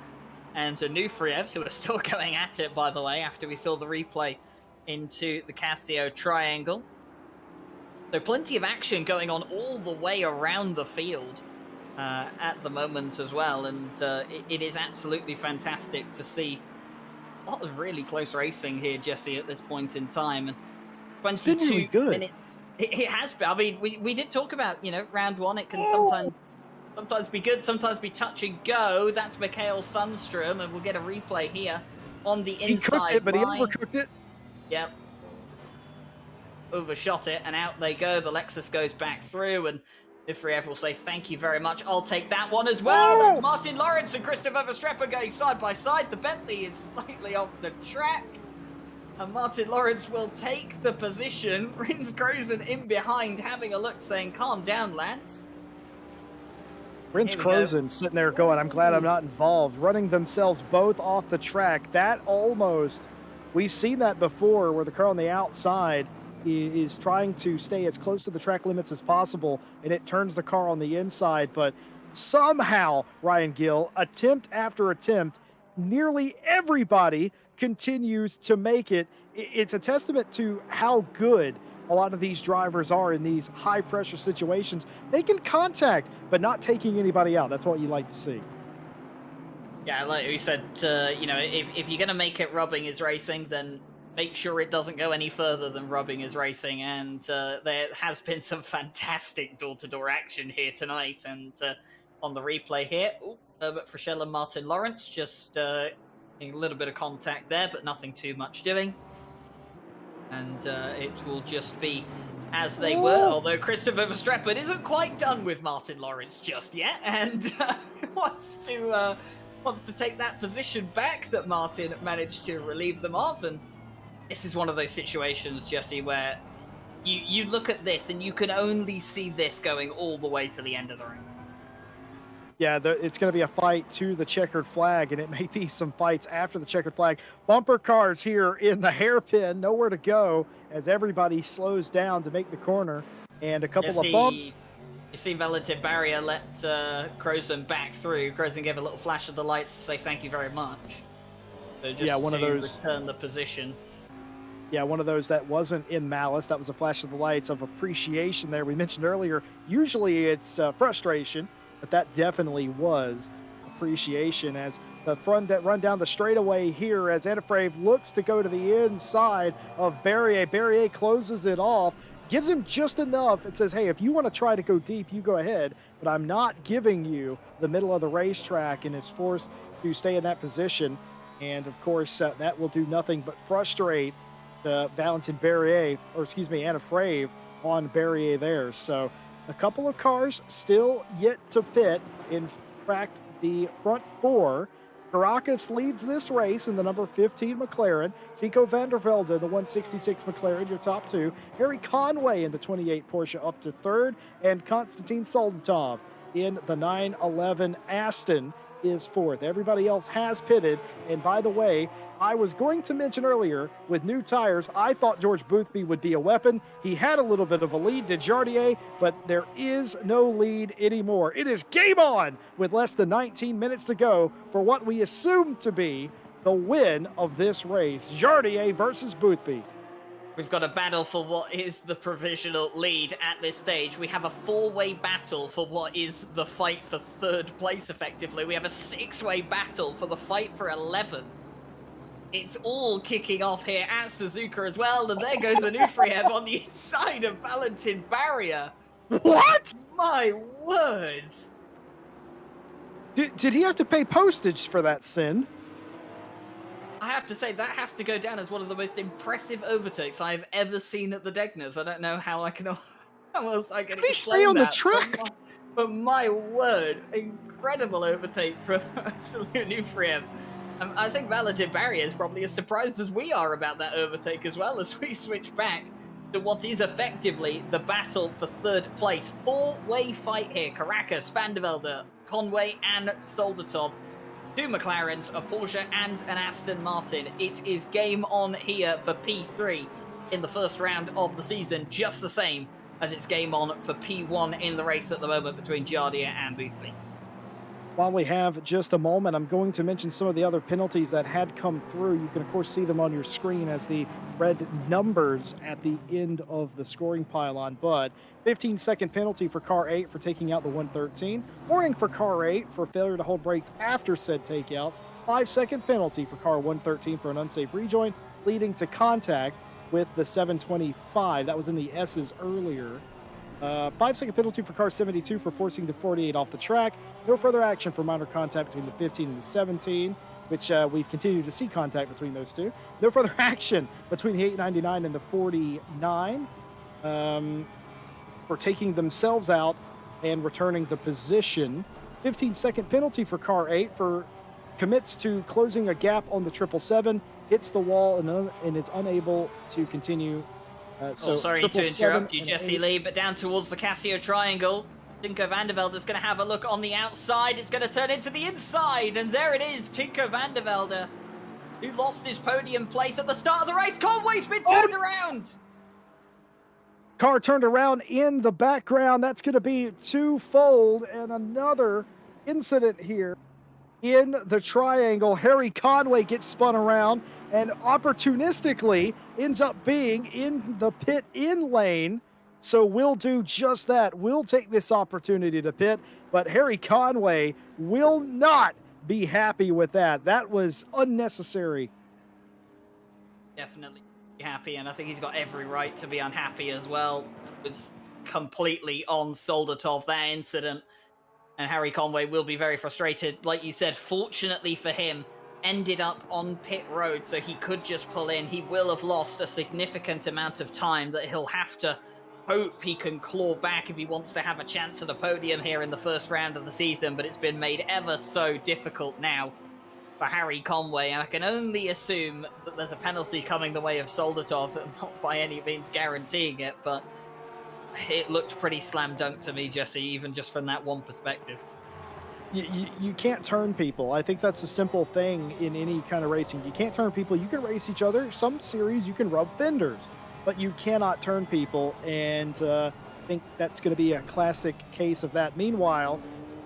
and Anufriev, who are still going at it, by the way, after we saw the replay into the Casio Triangle. So plenty of action going on all the way around the field at the moment as well. And it is absolutely fantastic to see a lot of really close racing here, Jesse, at this point in time. And It's been really 22 good. minutes. It has been. I mean, we did talk about, round one. It can Oh, sometimes be good, sometimes be touch and go. That's Mikhail Sundstrom, and we'll get a replay here on the he cooked inside it, but he line. overcooked it. Yep, overshot it, and out they go. The Lexus goes back through, and Ifriev will say, thank you very much. I'll take that one as well. That's Oh, Martin Lawrence and Christopher Verstappen going side by side. The Bentley is slightly off the track. And Martin Lawrence will take the position. Rins Grozen in behind, having a look, saying, calm down, lads. Rince Here we go. Crozen sitting there going, I'm glad I'm Ooh. not involved, running themselves both off the track. That almost, we've seen that before where the car on the outside is trying to stay as close to the track limits as possible and it turns the car on the inside. But somehow, Ryan Gill, attempt after attempt, nearly everybody continues to make it. It's a testament to how good a lot of these drivers are in these high pressure situations, making contact but not taking anybody out. That's what you like to see. Yeah, like we said, if you're going to make it rubbing is racing, then make sure it doesn't go any further than rubbing is racing. And there has been some fantastic door-to-door action here tonight. And on the replay here, Herbert Frischel and Martin Lawrence just a little bit of contact there, but nothing too much doing. And it will just be as they were, although Christopher Verstappen isn't quite done with Martin Lawrence just yet, and wants to take that position back that Martin managed to relieve them of. And this is one of those situations, Jesse, where you look at this and you can only see this going all the way to the end of the ring. Yeah, it's going to be a fight to the checkered flag, and it may be some fights after the checkered flag. Bumper cars here in the hairpin, nowhere to go as everybody slows down to make the corner, and a couple of bumps. You see Valentin Barrier let Crozen back through. Crozen gave a little flash of the lights to say thank you very much. So just Yeah, one of those. Return the position. Yeah, one of those that wasn't in malice. That was a flash of the lights of appreciation there. We mentioned earlier, usually it's frustration, but that definitely was appreciation as the front run down the straightaway here as Anafrave looks to go to the inside of Barrier. Barrier closes it off, gives him just enough. It says, hey, if you want to try to go deep, you go ahead, but I'm not giving you the middle of the racetrack, and is forced to stay in that position. And of course, that will do nothing but frustrate Valentin Barrier, or excuse me, Anafrave on Barrier there. So a couple of cars still yet to pit. In fact, the front four. Caracas leads this race in the number 15 McLaren. Tico van der Velde, the 166 McLaren, your top two. Harry Conway in the 28 Porsche up to third. And Konstantin Soldatov in the 911 Aston is fourth. Everybody else has pitted. And by the way, I was going to mention earlier, with new tires, I thought George Boothby would be a weapon. He had a little bit of a lead to Jardier, but there is no lead anymore. It is game on with less than 19 minutes to go for what we assume to be the win of this race. Jardier versus Boothby. We've got a battle for what is the provisional lead at this stage. We have a four-way battle for what is the fight for third place, effectively. We have a six-way battle for the fight for 11. It's all kicking off here at Suzuka as well, and there goes Anufriev on the inside of Valentin Barrier. What? My word! Did he have to pay postage for that sin? I have to say, that has to go down as one of the most impressive overtakes I've ever seen at the Degners. I don't know how else I can explain stay on the that, track. But my word, incredible overtake from Anufriev. I think Valentin Barrier is probably as surprised as we are about that overtake as well, as we switch back to what is effectively the battle for third place. Four-way fight here. Caracas, Van der Velde, Conway, and Soldatov. Two McLarens, a Porsche, and an Aston Martin. It is game on here for P3 in the first round of the season, just the same as it's game on for P1 in the race at the moment between Jardier and Boothby. While we have just a moment, I'm going to mention some of the other penalties that had come through. You can, of course, see them on your screen as the red numbers at the end of the scoring pylon. But 15-second penalty for car 8 for taking out the 113. Warning for car 8 for failure to hold brakes after said takeout. 5-second penalty for car 113 for an unsafe rejoin, leading to contact with the 725. That was in the S's earlier. 5-second penalty for car 72 for forcing the 48 off the track. No further action for minor contact between the 15 and the 17, which we've continued to see contact between those two. No further action between the 899 and the 49 for taking themselves out and returning the position. 15-second penalty for car 8 for commits to closing a gap on the 777, hits the wall and is unable to continue. Sorry to interrupt you, Jesse Lee, but down towards the Casio triangle, Tinko van der Velde is going to have a look on the outside. It's going to turn into the inside, and there it is, Tinko van der Velde, who lost his podium place at the start of the race. Conway's been turned around. Car turned around in the background. That's going to be twofold, and another incident here in the triangle. Harry Conway gets spun around and opportunistically ends up being in the pit in lane. So we'll do just that. We'll take this opportunity to pit, but Harry Conway will not be happy with that. That was unnecessary. Definitely happy, and I think he's got every right to be unhappy as well. It was completely on Soldatov, that incident. And Harry Conway will be very frustrated. Like you said, fortunately for him, ended up on pit road, so he could just pull in. He will have lost a significant amount of time that he'll have to hope he can claw back if he wants to have a chance at a podium here in the first round of the season, but it's been made ever so difficult now for Harry Conway, and I can only assume that there's a penalty coming the way of Soldatov, not by any means guaranteeing it, but it looked pretty slam dunk to me, Jesse, even just from that one perspective. You can't turn people. I think that's a simple thing in any kind of racing. You can't turn people. You can race each other. Some series you can rub fenders, but you cannot turn people, and I think that's going to be a classic case of that. Meanwhile,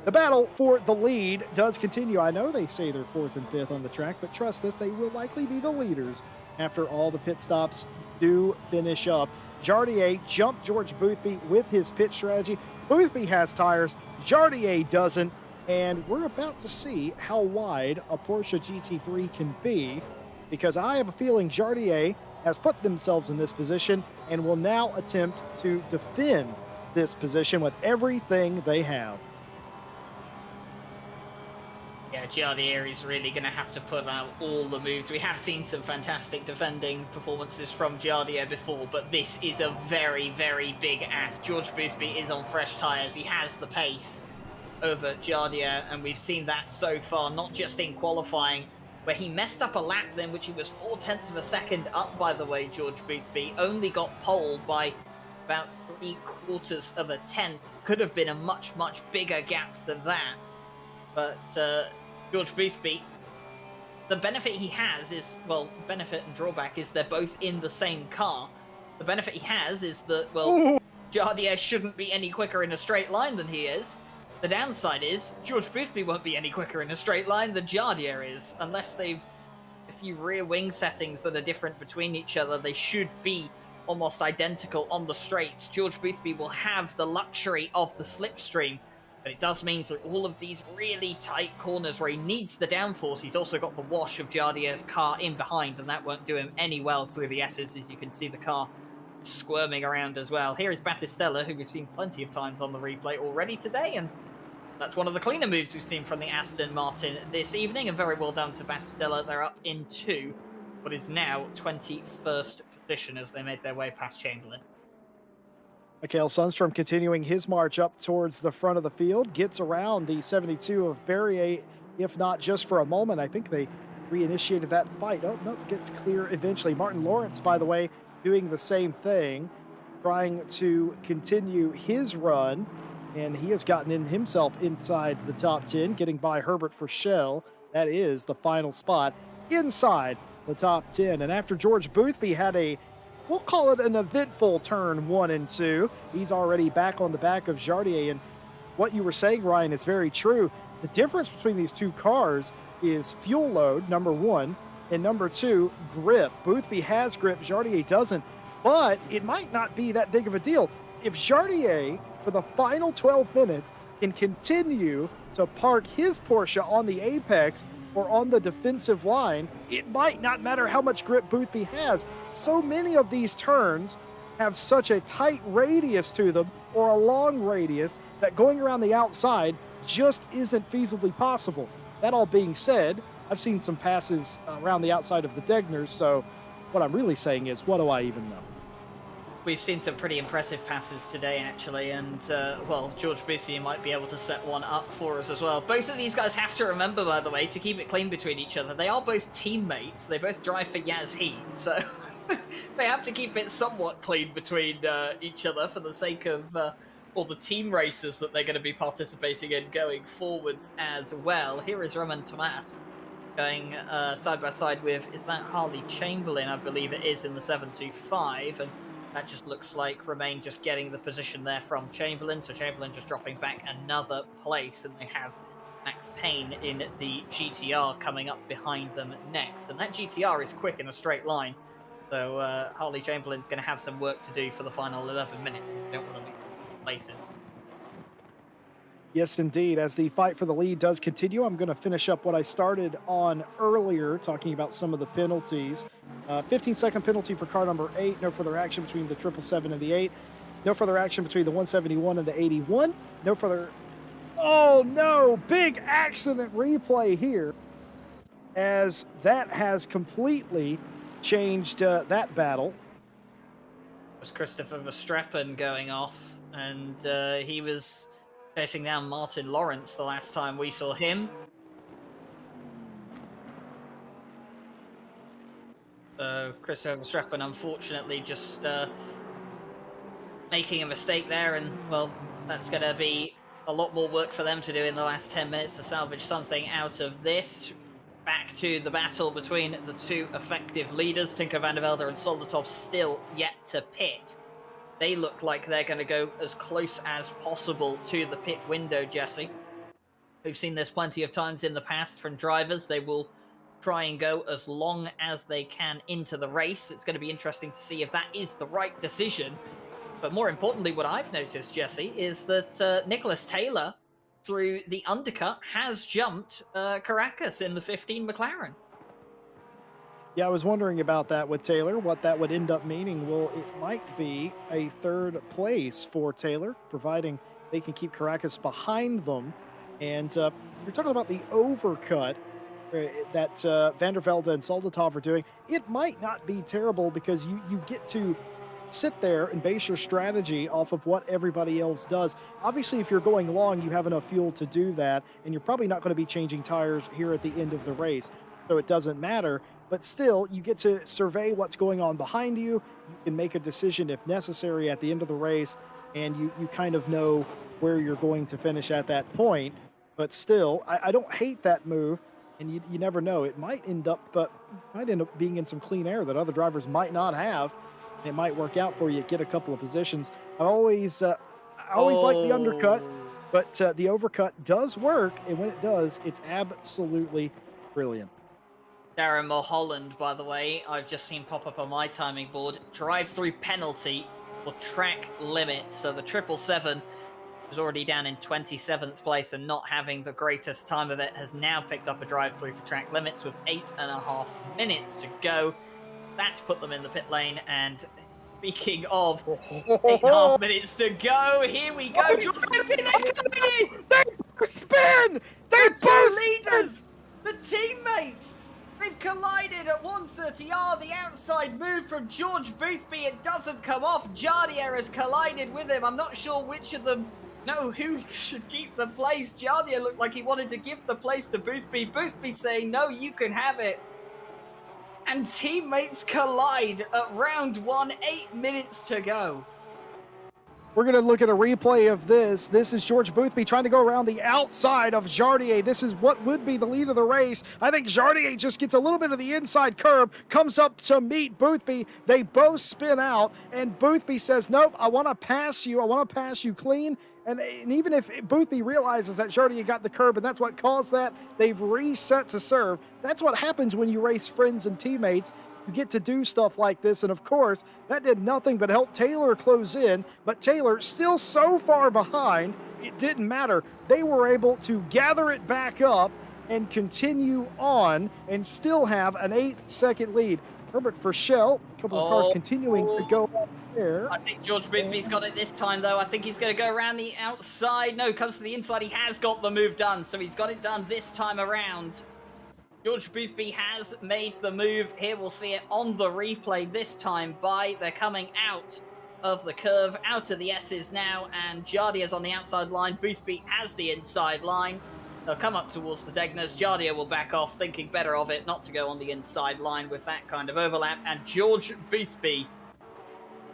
the battle for the lead does continue. I know they say they're 4th and 5th on the track, but trust us, they will likely be the leaders after all the pit stops do finish up. Jardier jumped George Boothby with his pit strategy. Boothby has tires, Jardier doesn't, and we're about to see how wide a Porsche GT3 can be, because I have a feeling Jardier has put themselves in this position and will now attempt to defend this position with everything they have. Yeah, Jardier is really going to have to put out all the moves. We have seen some fantastic defending performances from Jardier before, but this is a very, very big ask. George Boothby is on fresh tyres. He has the pace over Jardier, and we've seen that so far, not just in qualifying, where he messed up a lap then, which he was 0.4 of a second up, by the way. George Boothby only got pole by about 0.75 of a tenth. Could have been a much, much bigger gap than that. But George Boothby, the benefit he has is, well, benefit and drawback is they're both in the same car. The benefit he has is that, well, Jardier shouldn't be any quicker in a straight line than he is. The downside is George Boothby won't be any quicker in a straight line than Jardier is, unless they've a few rear wing settings that are different between each other. They should be almost identical on the straights. George Boothby will have the luxury of the slipstream, but it does mean that all of these really tight corners where he needs the downforce, he's also got the wash of Jardier's car in behind, and that won't do him any well through the S's, as you can see the car squirming around as well. Here is Battistella, who we've seen plenty of times on the replay already today, and that's one of the cleaner moves we've seen from the Aston Martin this evening, and very well done to Battistella. They're up into what is now 21st position as they made their way past Chamberlain. Mikael Sundstrom continuing his march up towards the front of the field, gets around the 72 of Berrier, if not just for a moment. I think they reinitiated that fight. Oh, no, gets clear eventually. Martin Lawrence, by the way, doing the same thing, trying to continue his run, and he has gotten in himself inside the top 10, getting by Herbert Frechelle. That is the final spot inside the top 10. And after George Boothby had a, we'll call it an eventful turn 1 and 2, he's already back on the back of Jardier. And what you were saying, Ryan, is very true. The difference between these two cars is fuel load, number one, and number two, grip. Boothby has grip, Jardier doesn't, but it might not be that big of a deal. If Jardier, for the final 12 minutes, can continue to park his Porsche on the apex or on the defensive line, it might not matter how much grip Boothby has. So many of these turns have such a tight radius to them or a long radius that going around the outside just isn't feasibly possible. That all being said, I've seen some passes around the outside of the Degners, so what I'm really saying is, what do I even know? We've seen some pretty impressive passes today, actually, and, well, George Boothby might be able to set one up for us as well. Both of these guys have to remember, by the way, to keep it clean between each other. They are both teammates. They both drive for Yaz Heat, so they have to keep it somewhat clean between each other for the sake of all the team races that they're going to be participating in going forwards as well. Here is Roman Tomas going side by side with, is that Harley Chamberlain? I believe it is, in the 725, and that just looks like Romain just getting the position there from Chamberlain, so Chamberlain just dropping back another place, and they have Max Payne in the GTR coming up behind them next, and that GTR is quick in a straight line, so Harley Chamberlain's going to have some work to do for the final 11 minutes if they don't want to lose places. Yes, indeed. As the fight for the lead does continue, I'm going to finish up what I started on earlier, talking about some of the penalties. 15-second penalty for car number 8. No further action between the 777 and the 8. No further action between the 171 and the 81. No further... Oh, no! Big accident replay here, as that has completely changed that battle. It was Christopher Verstappen going off, and he was chasing down Martin Lawrence the last time we saw him. Christopher Verstappen, unfortunately, just making a mistake there, and, well, that's going to be a lot more work for them to do in the last 10 minutes to salvage something out of this. Back to the battle between the two effective leaders. Tinker van der Velde and Soldatov still yet to pit. They look like they're going to go as close as possible to the pit window, Jesse. We've seen this plenty of times in the past from drivers. They will try and go as long as they can into the race. It's going to be interesting to see if that is the right decision. But more importantly, what I've noticed, Jesse, is that Nicholas Taylor, through the undercut, has jumped Caracas in the 15 McLaren. Yeah, I was wondering about that with Taylor, what that would end up meaning. Well, it might be a third place for Taylor, providing they can keep Caracas behind them. And you're talking about the overcut that Van der Velde and Soldatov are doing. It might not be terrible because you get to sit there and base your strategy off of what everybody else does. Obviously, if you're going long, you have enough fuel to do that, and you're probably not going to be changing tires here at the end of the race, so it doesn't matter. But still, you get to survey what's going on behind you. You can make a decision if necessary at the end of the race, and you kind of know where you're going to finish at that point. But still, I don't hate that move, and you never know. It might end up being in some clean air that other drivers might not have. It might work out for you, get a couple of positions. I always like the undercut, but the overcut does work, and when it does, it's absolutely brilliant. Darren Mulholland, by the way, I've just seen pop up on my timing board. Drive-through penalty for track limit. So the 777 was already down in 27th place and not having the greatest time of it, has now picked up a drive-through for track limits with 8.5 minutes to go. That's put them in the pit lane, and speaking of 8.5 minutes to go, here we go. They spin! They both leaders! The teammates! They've collided at 130R. The outside move from George Boothby, it doesn't come off. Jardier has collided with him. I'm not sure which of them know who should keep the place. Jardier looked like he wanted to give the place to Boothby. Boothby saying, no, you can have it. And teammates collide at round 1, 8 minutes to go. We're going to look at a replay of this. This is George Boothby trying to go around the outside of Jardier. This is what would be the lead of the race. I think Jardier just gets a little bit of the inside curb, comes up to meet Boothby. They both spin out, and Boothby says, nope, I want to pass you. I want to pass you clean. And even if Boothby realizes that Jardier got the curb and that's what caused that, they've reset to serve. That's what happens when you race friends and teammates. You get to do stuff like this. And of course, that did nothing but help Taylor close in. But Taylor, still so far behind, it didn't matter. They were able to gather it back up and continue on and still have an 8-second lead. Herbert Verschell, a couple of cars Oh, continuing to go up there. I think George Boothby's got it this time, though. I think he's going to go around the outside. No, comes to the inside. He has got the move done, so he's got it done this time around. George Boothby has made the move. Here we'll see it on the replay this time by they're coming out of the curve, out of the S's now, and Jardier's on the outside line. Boothby has the inside line. They'll come up towards the Degnas. Jardier will back off, thinking better of it not to go on the inside line with that kind of overlap, and George Boothby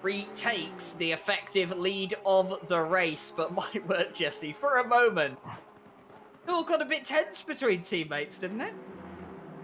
retakes the effective lead of the race. But my word, Jesse, for a moment, it all got a bit tense between teammates, didn't it?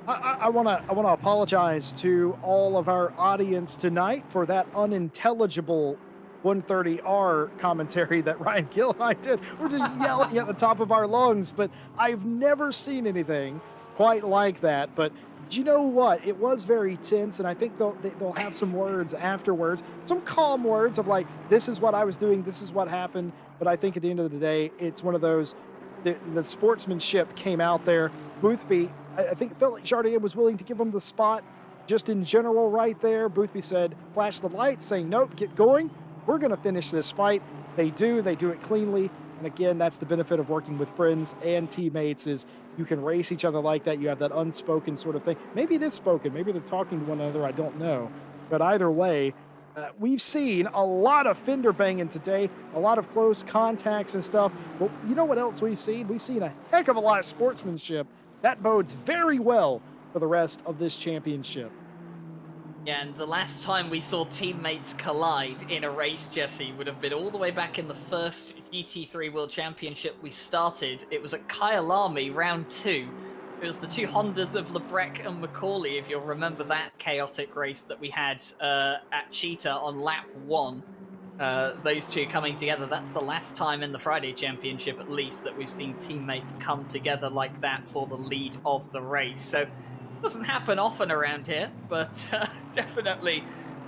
I want to apologize to all of our audience tonight for that unintelligible 130R commentary that Ryan Gill and I did. We're just yelling at the top of our lungs, but I've never seen anything quite like that. But do you know what? It was very tense, and I think they'll have some words afterwards, some calm words of like, "This is what I was doing. This is what happened." But I think at the end of the day, it's one of those. The sportsmanship came out there. Boothby, I think, felt like Jardier was willing to give him the spot just in general right there. Boothby said, flash the lights, saying, nope, get going. We're going to finish this fight. They do it cleanly. And again, that's the benefit of working with friends and teammates is you can race each other like that. You have that unspoken sort of thing. Maybe it is spoken. Maybe they're talking to one another. I don't know. But either way, we've seen a lot of fender banging today, a lot of close contacts and stuff. But you know what else we've seen? We've seen a heck of a lot of sportsmanship. That bodes very well for the rest of this championship. Yeah, and the last time we saw teammates collide in a race, Jesse, would have been all the way back in the first GT3 World Championship we started. It was at Kyalami, round 2. It was the two Hondas of Lebrec and Macaulay, if you'll remember that chaotic race that we had at Cheetah on lap 1. Those two coming together. That's the last time in the Friday Championship, at least, that we've seen teammates come together like that for the lead of the race. So it doesn't happen often around here, but definitely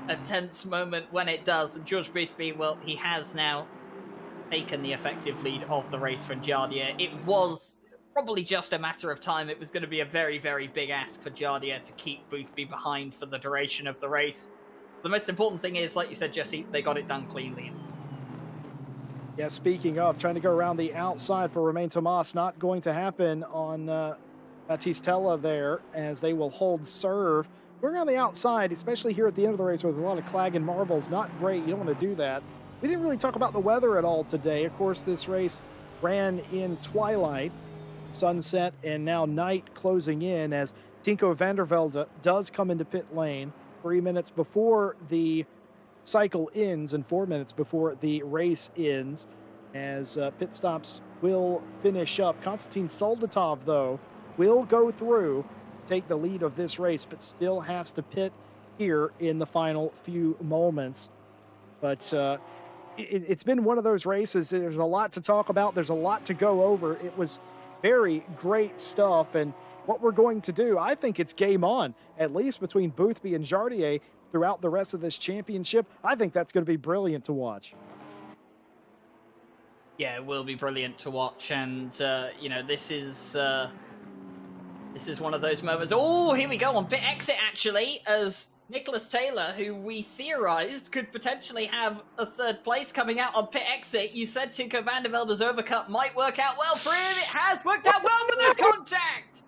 a tense moment when it does. And George Boothby, well, he has now taken the effective lead of the race from Jardier. It was probably just a matter of time. It was going to be a very, very big ask for Jardier to keep Boothby behind for the duration of the race. The most important thing is, like you said, Jesse, they got it done cleanly. Yeah, speaking of trying to go around the outside for Romain Thomas, not going to happen on Batistella there, as they will hold serve. Going around the outside, especially here at the end of the race with a lot of clag and marbles, not great. You don't want to do that. We didn't really talk about the weather at all today. Of course, this race ran in twilight, sunset, and now night closing in as Tinko van der Velde does come into pit lane 3 minutes before the cycle ends and 4 minutes before the race ends, as pit stops will finish up. Konstantin Soldatov, though, will go through, take the lead of this race, but still has to pit here in the final few moments. But it's been one of those races. There's a lot to talk about. There's a lot to go over. It was very great stuff. And what we're going to do, I think it's game on, at least between Boothby and Jardier throughout the rest of this championship. I think that's going to be brilliant to watch. Yeah, it will be brilliant to watch. And, this is one of those moments. Oh, here we go on pit exit, actually, as Nicholas Taylor, who we theorized could potentially have a third place coming out on pit exit. You said Tinko van der Velde's overcut might work out well for him. It has worked out well, but there's contact.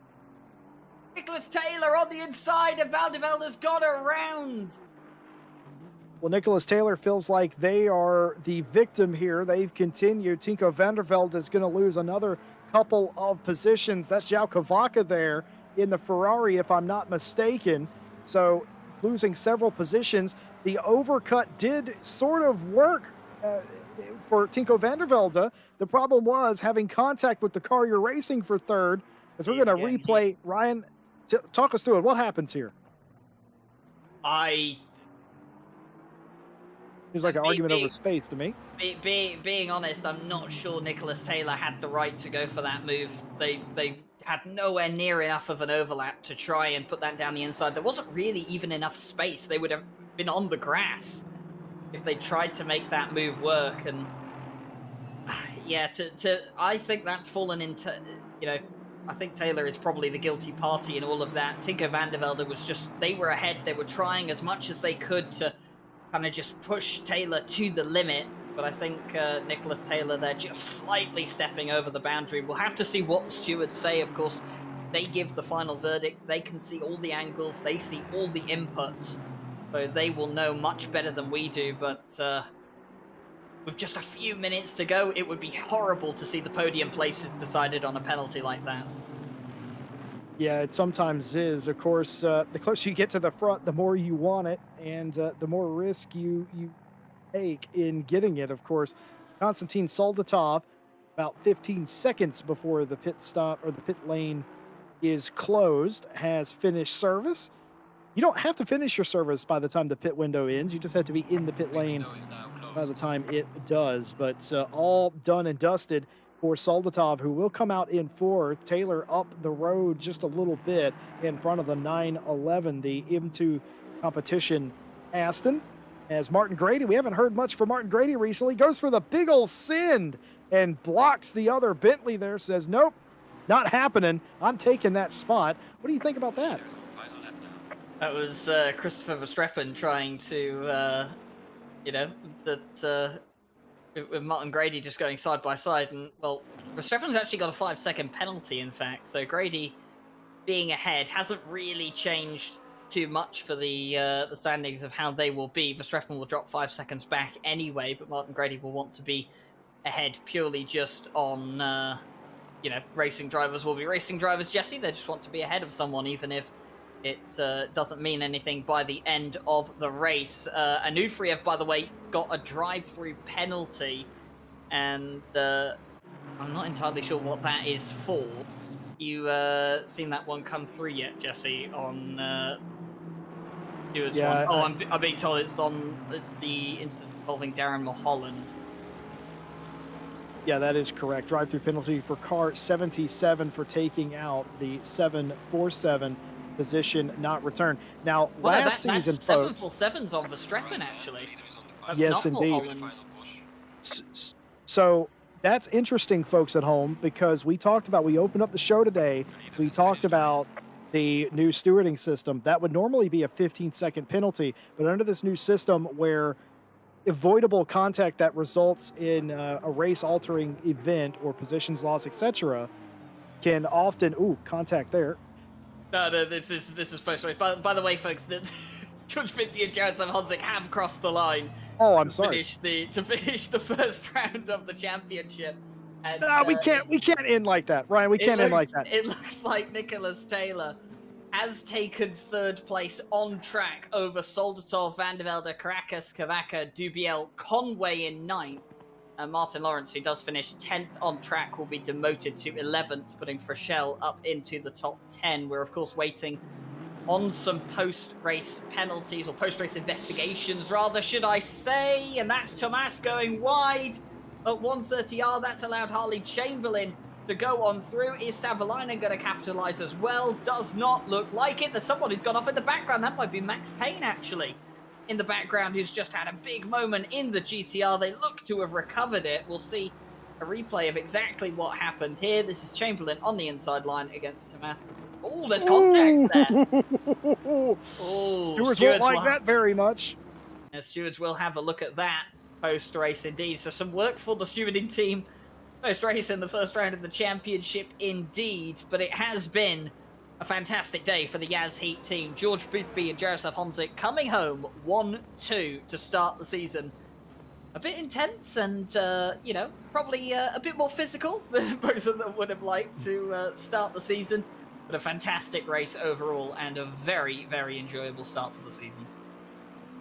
Nicholas Taylor on the inside, and van der Velde's gone around. Well, Nicholas Taylor feels like they are the victim here. They've continued. Tinko van der Velde is going to lose another couple of positions. That's João Cavaca there in the Ferrari, if I'm not mistaken. So losing several positions. The overcut did sort of work for Tinko van der Velde. The problem was having contact with the car you're racing for third. As we're going to replay, Ryan, talk us through it. What happens here? Seems like And an argument over space to me. being honest, I'm not sure Nicholas Taylor had the right to go for that move. They had nowhere near enough of an overlap to try and put that down the inside. There wasn't really even enough space. They would have been on the grass if they tried to make that move work. And yeah, to I think that's fallen into I think Taylor is probably the guilty party in all of that. Tinker van der Velde was just they were ahead. They were trying as much as they could to kind of just push Taylor to the limit. But I think Nicholas Taylor, they're just slightly stepping over the boundary. We'll have to see what the stewards say. Of course, they give the final verdict. They can see all the angles. They see all the inputs. So they will know much better than we do. But with just a few minutes to go, it would be horrible to see the podium places decided on a penalty like that. Yeah, it sometimes is. Of course, the closer you get to the front, the more you want it, and the more risk you take in getting it. Of course, Konstantin Soldatov, about 15 seconds before the pit stop or the pit lane is closed, has finished service. You don't have to finish your service by the time the pit window ends. You just have to be in the pit lane by the time it does. But all done and dusted for Soldatov, who will come out in fourth. Taylor up the road just a little bit in front of the 911, the M2 competition Aston. As Martin Grady, we haven't heard much from Martin Grady recently, goes for the big old send and blocks the other Bentley there, says, nope, not happening. I'm taking that spot. What do you think about that? That was Christopher Verstappen trying to, that with Martin Grady just going side by side. And, well, Verstappen's actually got a 5-second penalty, in fact. So Grady being ahead hasn't really changed too much for the standings of how they will be. Verstappen will drop 5 seconds back anyway, but Martin Grady will want to be ahead purely just on, racing drivers will be racing drivers, Jesse. They just want to be ahead of someone, even if it doesn't mean anything by the end of the race. Anufriev, by the way, got a drive-through penalty, and I'm not entirely sure what that is for. You seen that one come through yet, Jesse? On Stewards Yeah, one? Oh, I'm being told it's the incident involving Darren Mulholland. yeah, that is correct. Drive-through penalty for car 77 for taking out the 747 position not returned. Now, Well, no, last that's season, folks. 747's on Verstappen, actually. That's Yes, not indeed. Mulholland. So that's interesting, folks at home, because we opened up the show today. We talked about the new stewarding system. That would normally be a 15-second penalty, but under this new system where avoidable contact that results in a race altering event or positions lost, etc., can often, contact there. No, this is post race. By the way, folks, that George Pitty and Jaroslav Honzik have crossed the line Oh, I'm to sorry. finish the first round of the championship. And We can't end like that, Ryan. We can't end like that. it looks like Nicholas Taylor has taken third place on track over Soldatov, Van der Velde, Caracas, Cavaca, Dubiel, Conway in ninth. And Martin Lawrence, who does finish 10th on track, will be demoted to 11th, putting Frechelle up into the top 10. We're, of course, waiting on some post-race penalties, or post-race investigations, rather, should I say. And that's Tomas going wide at 130R. That's allowed Harley Chamberlain to go on through. Is Savalainen going to capitalise as well? Does not look like it. There's someone who's gone off in the background. That might be Max Payne, actually, in the background, who's just had a big moment in the GTR. They look to have recovered it. We'll see a replay of exactly what happened here. This is Chamberlain on the inside line against Tomas. Oh, there's contact there. Oh, Stewards won't like that very much. Stewards will have a look at that post-race indeed. So some work for the stewarding team post-race in the first round of the championship indeed. But it has been a fantastic day for the Yaz Heat team. George Boothby and Jaroslav Honzik coming home 1-2 to start the season. A bit intense and, probably a bit more physical than both of them would have liked to start the season. But a fantastic race overall and a very, very enjoyable start to the season.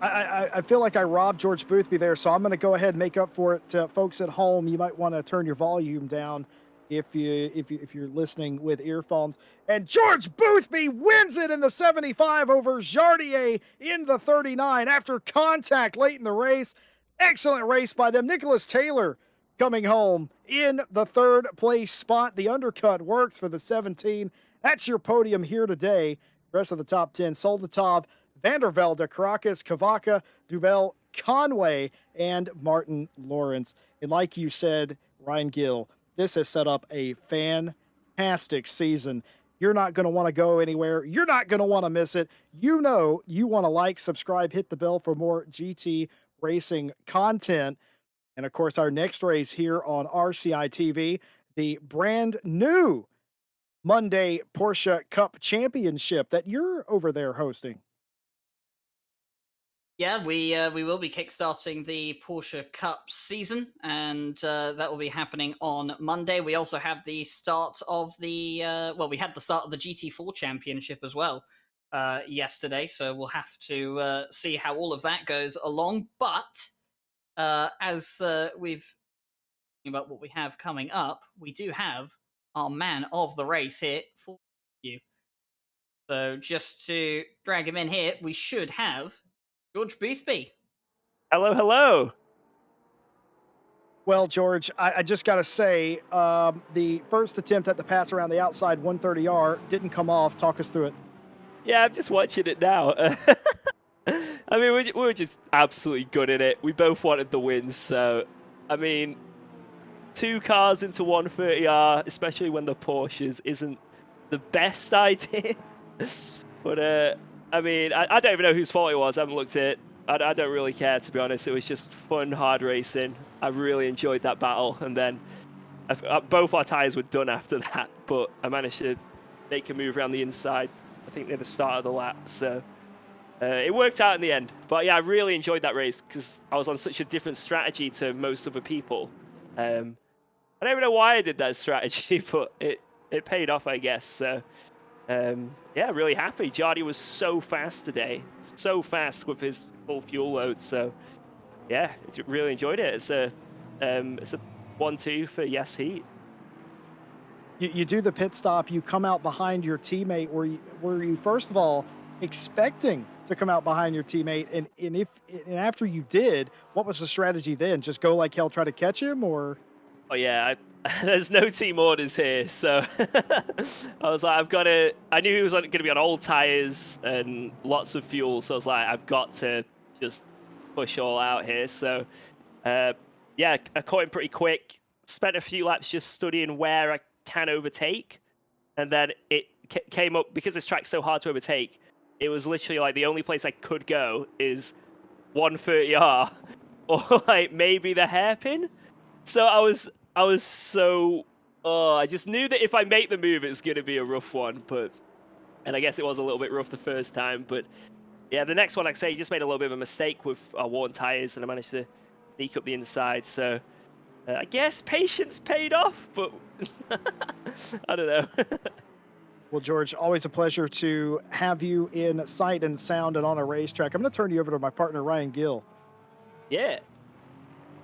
I feel like I robbed George Boothby there, so I'm going to go ahead and make up for it. Folks at home, you might want to turn your volume down if you're listening with earphones. And George Boothby wins it in the 75 over Jardier in the 39 after contact late in the race. Excellent race by them. Nicholas Taylor coming home in the third place spot. The undercut works for the 17. That's your podium here today. Rest of the top 10: Soldatov, Vandervelde, Caracas, Kavaka, Dubel, Conway, and Martin Lawrence. And like you said, Ryan Gill, this has set up a fantastic season. You're not going to want to go anywhere. You're not going to want to miss it. You know, you want to like, subscribe, hit the bell for more GT racing content. And of course, our next race here on RCI TV, the brand new Monday Porsche Cup Championship that you're over there hosting. Yeah, we will be kickstarting the Porsche Cup season, and that will be happening on Monday. We also have the start of the we had the start of the GT4 Championship as well yesterday, so we'll have to see how all of that goes along. But as we've about what we have coming up, we do have our man of the race here for you. So just to drag him in here, we should have George Boothby. Hello, hello. Well, George, I just got to say, the first attempt at the pass around the outside 130R didn't come off. Talk us through it. Yeah, I'm just watching it now. I mean, we were just absolutely good at it. We both wanted the win, so I mean, two cars into 130R, especially when the Porsches, isn't the best idea. But I mean, I don't even know whose fault it was. I haven't looked at it. I don't really care, to be honest. It was just fun, hard racing. I really enjoyed that battle, and then both our tyres were done after that, but I managed to make a move around the inside, I think near the start of the lap, so it worked out in the end. But yeah, I really enjoyed that race because I was on such a different strategy to most other people. I don't even know why I did that strategy, but it paid off, I guess. So yeah, really happy. Jardy was so fast today, so fast with his full fuel load. So yeah, really enjoyed it. It's a 1-2 for Yes Heat. You do the pit stop. You come out behind your teammate. Were you first of all expecting to come out behind your teammate? And after you did, what was the strategy then? Just go like hell, try to catch him, or? Oh yeah, there's no team orders here, so I was like, I knew he was going to be on old tires and lots of fuel, so I was like, I've got to just push all out here. So yeah, I caught him pretty quick. Spent a few laps just studying where I can overtake, and then it came up because this track's so hard to overtake. It was literally like the only place I could go is 130R or like maybe the hairpin. So I was so I just knew that if I make the move, it's gonna be a rough one. And I guess it was a little bit rough the first time. But yeah, the next one, like I say, just made a little bit of a mistake with our worn tires, and I managed to sneak up the inside. So I guess patience paid off, but I don't know. Well, George, always a pleasure to have you in sight and sound and on a racetrack. I'm going to turn you over to my partner, Ryan Gill. Yeah.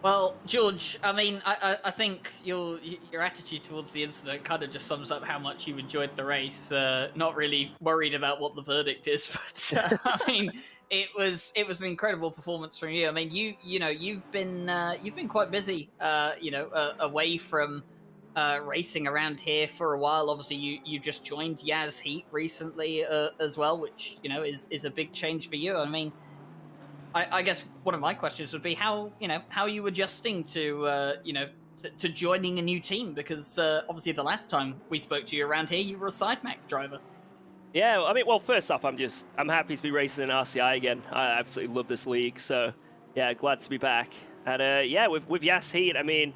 Well, George, I mean, I think your attitude towards the incident kind of just sums up how much you enjoyed the race. Not really worried about what the verdict is, but I mean, it was an incredible performance from you. I mean, you've been quite busy, away from racing around here for a while. Obviously, you just joined Yaz Heat recently as well, which is a big change for you. I mean, I guess one of my questions would be how are you adjusting to to joining a new team, because obviously the last time we spoke to you around here you were a side max driver. Yeah, I mean, well, first off, I'm happy to be racing in RCI again. I absolutely love this league, so yeah, glad to be back. And yeah, with Yas Heat, I mean,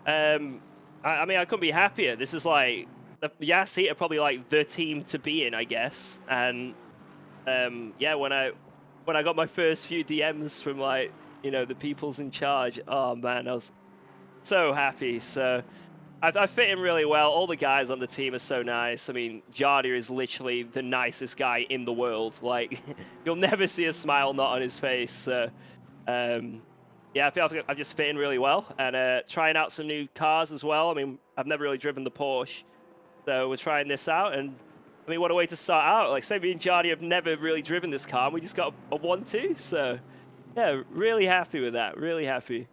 I couldn't be happier. This is like the Yas Heat are probably like the team to be in, I guess. And yeah, when I got my first few DMs from like the people's in charge, oh man, I was so happy. So I fit in really well. All the guys on the team are so nice. I mean, Jardia is literally the nicest guy in the world. Like, you'll never see a smile not on his face. So, yeah, I feel like I just fit in really well. And trying out some new cars as well. I mean, I've never really driven the Porsche. So we're trying this out. And, I mean, what a way to start out. Like, say me and Jardia have never really driven this car. And we just got a 1-2. So, Yeah, really happy with that. Really happy.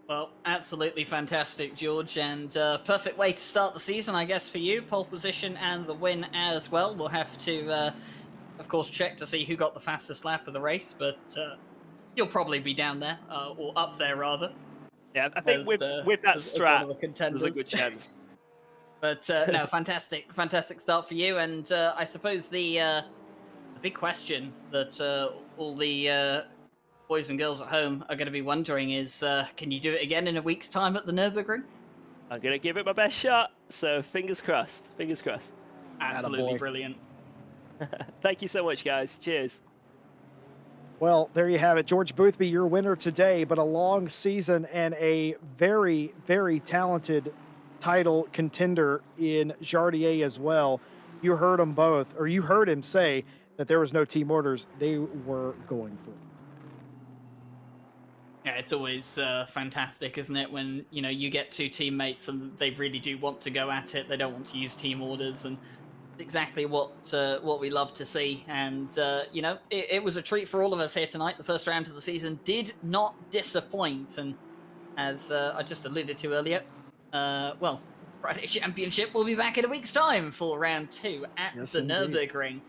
Well, absolutely fantastic, George, and perfect way to start the season, I guess, for you. Pole position and the win as well. We'll have to, of course, check to see who got the fastest lap of the race, but you'll probably be down there, or up there rather, Yeah, I think as with that as one strat, of the there's a contenders. good chance. But no, fantastic start for you, and I suppose the big question that all the boys and girls at home are going to be wondering is, can you do it again in a week's time at the Nürburgring? I'm gonna give it my best shot. So fingers crossed. Fingers crossed. Absolutely Attaboy. brilliant. Thank you so much, guys. Cheers. Well, there you have it. George Boothby, your winner today, but a long season and a very, very talented title contender in Jardier as well. You heard them both, or you heard him say that there was no team orders. They were going for it. Yeah, it's always fantastic, isn't it, when you get two teammates and they really do want to go at it. They don't want to use team orders, and exactly what we love to see. And it was a treat for all of us here tonight. The first round of the season did not disappoint, and as I just alluded to earlier, well, Friday Championship will be back in a week's time for round 2 at Yes, the indeed. Nürburgring,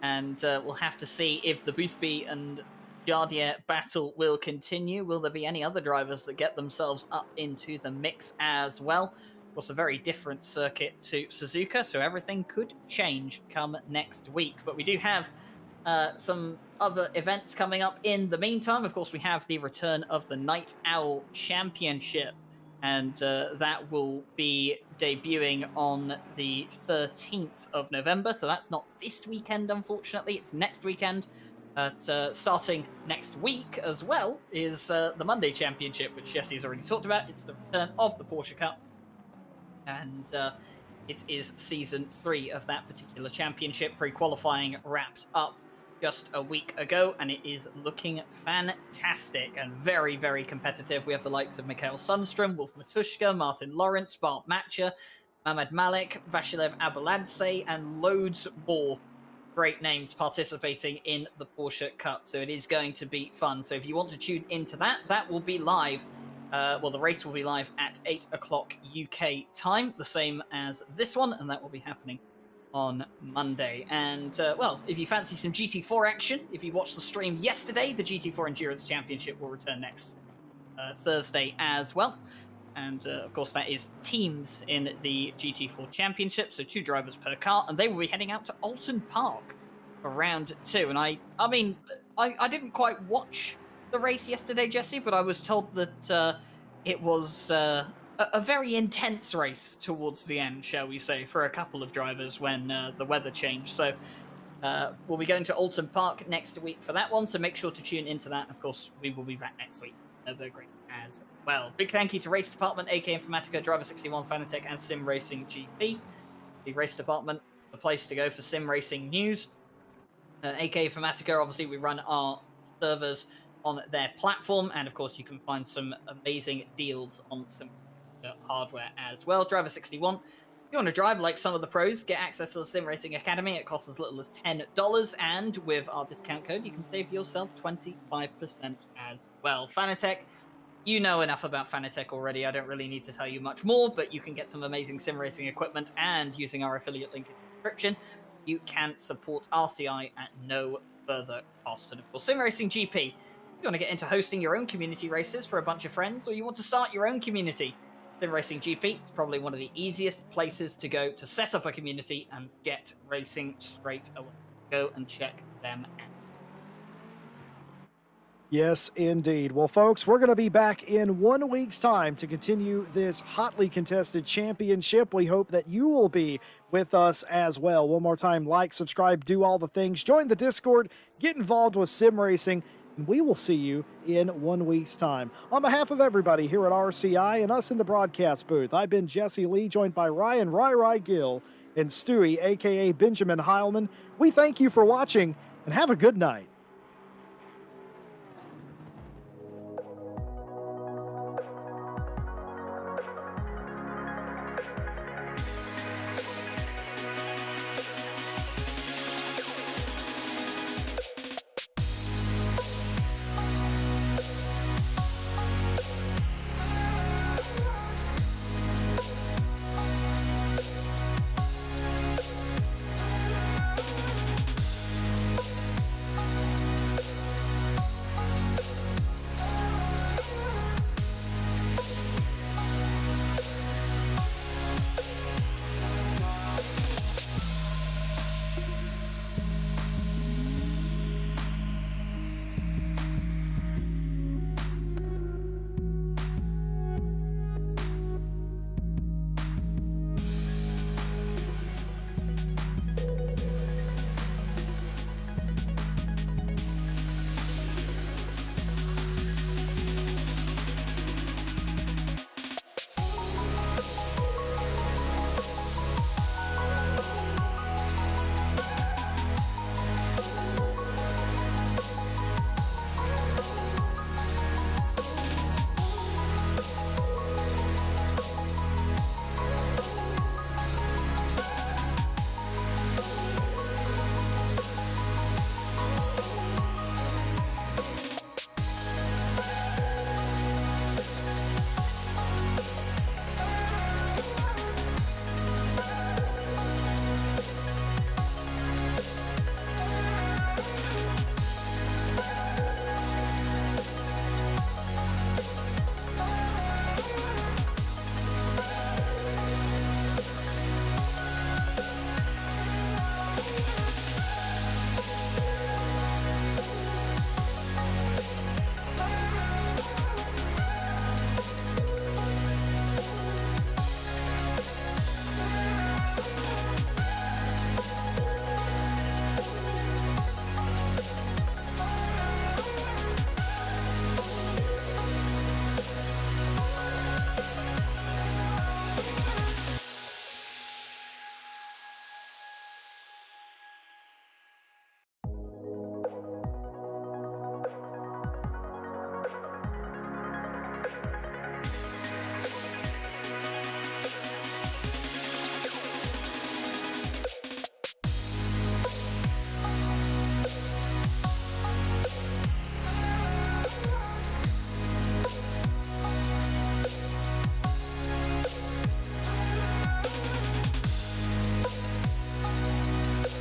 and we'll have to see if the Boothby and Jardier battle will continue. Will there be any other drivers that get themselves up into the mix as well? Of course, a very different circuit to Suzuka, so everything could change come next week. But we do have some other events coming up in the meantime. Of course, we have the return of the Night Owl Championship, and that will be debuting on the 13th of November. So that's not this weekend, unfortunately. It's next weekend. But starting next week as well is the Monday Championship, which Jesse's already talked about. It's the return of the Porsche Cup, and it is season 3 of that particular championship. Pre-qualifying wrapped up just a week ago, and it is looking fantastic and very, very competitive. We have the likes of Mikhail Sundstrom, Wolf Matushka, Martin Lawrence, Bart Matcher, Mehmed Malik, Vashilev Abeladze, and loads more great names participating in the Porsche Cup. So it is going to be fun. So if you want to tune into that, that will be live. The race will be live at 8 o'clock UK time, the same as this one, and that will be happening on Monday. And, well, if you fancy some GT4 action, if you watched the stream yesterday, the GT4 Endurance Championship will return next Thursday as well. And, of course, that is teams in the GT4 Championship, so 2 drivers per car, and they will be heading out to Alton Park for round 2. And I didn't quite watch the race yesterday, Jesse, but I was told that it was a very intense race towards the end, shall we say, for a couple of drivers when the weather changed. So we'll be going to Alton Park next week for that one, so make sure to tune into that. Of course, we will be back next week. Nürburgring as well. Big thank you to Race Department, AK Informatica, Driver 61, Fanatec, and Sim Racing GP. The Race Department, the place to go for sim racing news. AK Informatica, obviously, we run our servers on their platform, and of course, you can find some amazing deals on some hardware as well. Driver 61. If you want to drive like some of the pros, get access to the Sim Racing Academy. It costs as little as $10, and with our discount code, you can save yourself 25% as well. Fanatec, you know enough about Fanatec already. I don't really need to tell you much more, but you can get some amazing sim racing equipment, and using our affiliate link in the description, you can support RCI at no further cost. And of course, Sim Racing GP, if you want to get into hosting your own community races for a bunch of friends, or you want to start your own community, Sim Racing GP is probably one of the easiest places to go to set up a community and get racing straight away. Go and check them out. Yes, indeed. Well, folks, we're going to be back in 1 week's time to continue this hotly contested championship. We hope that you will be with us as well. One more time, like, subscribe, do all the things. Join the Discord, get involved with sim racing, and we will see you in 1 week's time. On behalf of everybody here at RCI and us in the broadcast booth, I've been Jesse Lee, joined by Ryan Rai Gill and Stewie, a.k.a. Benjamin Heilman. We thank you for watching, and have a good night.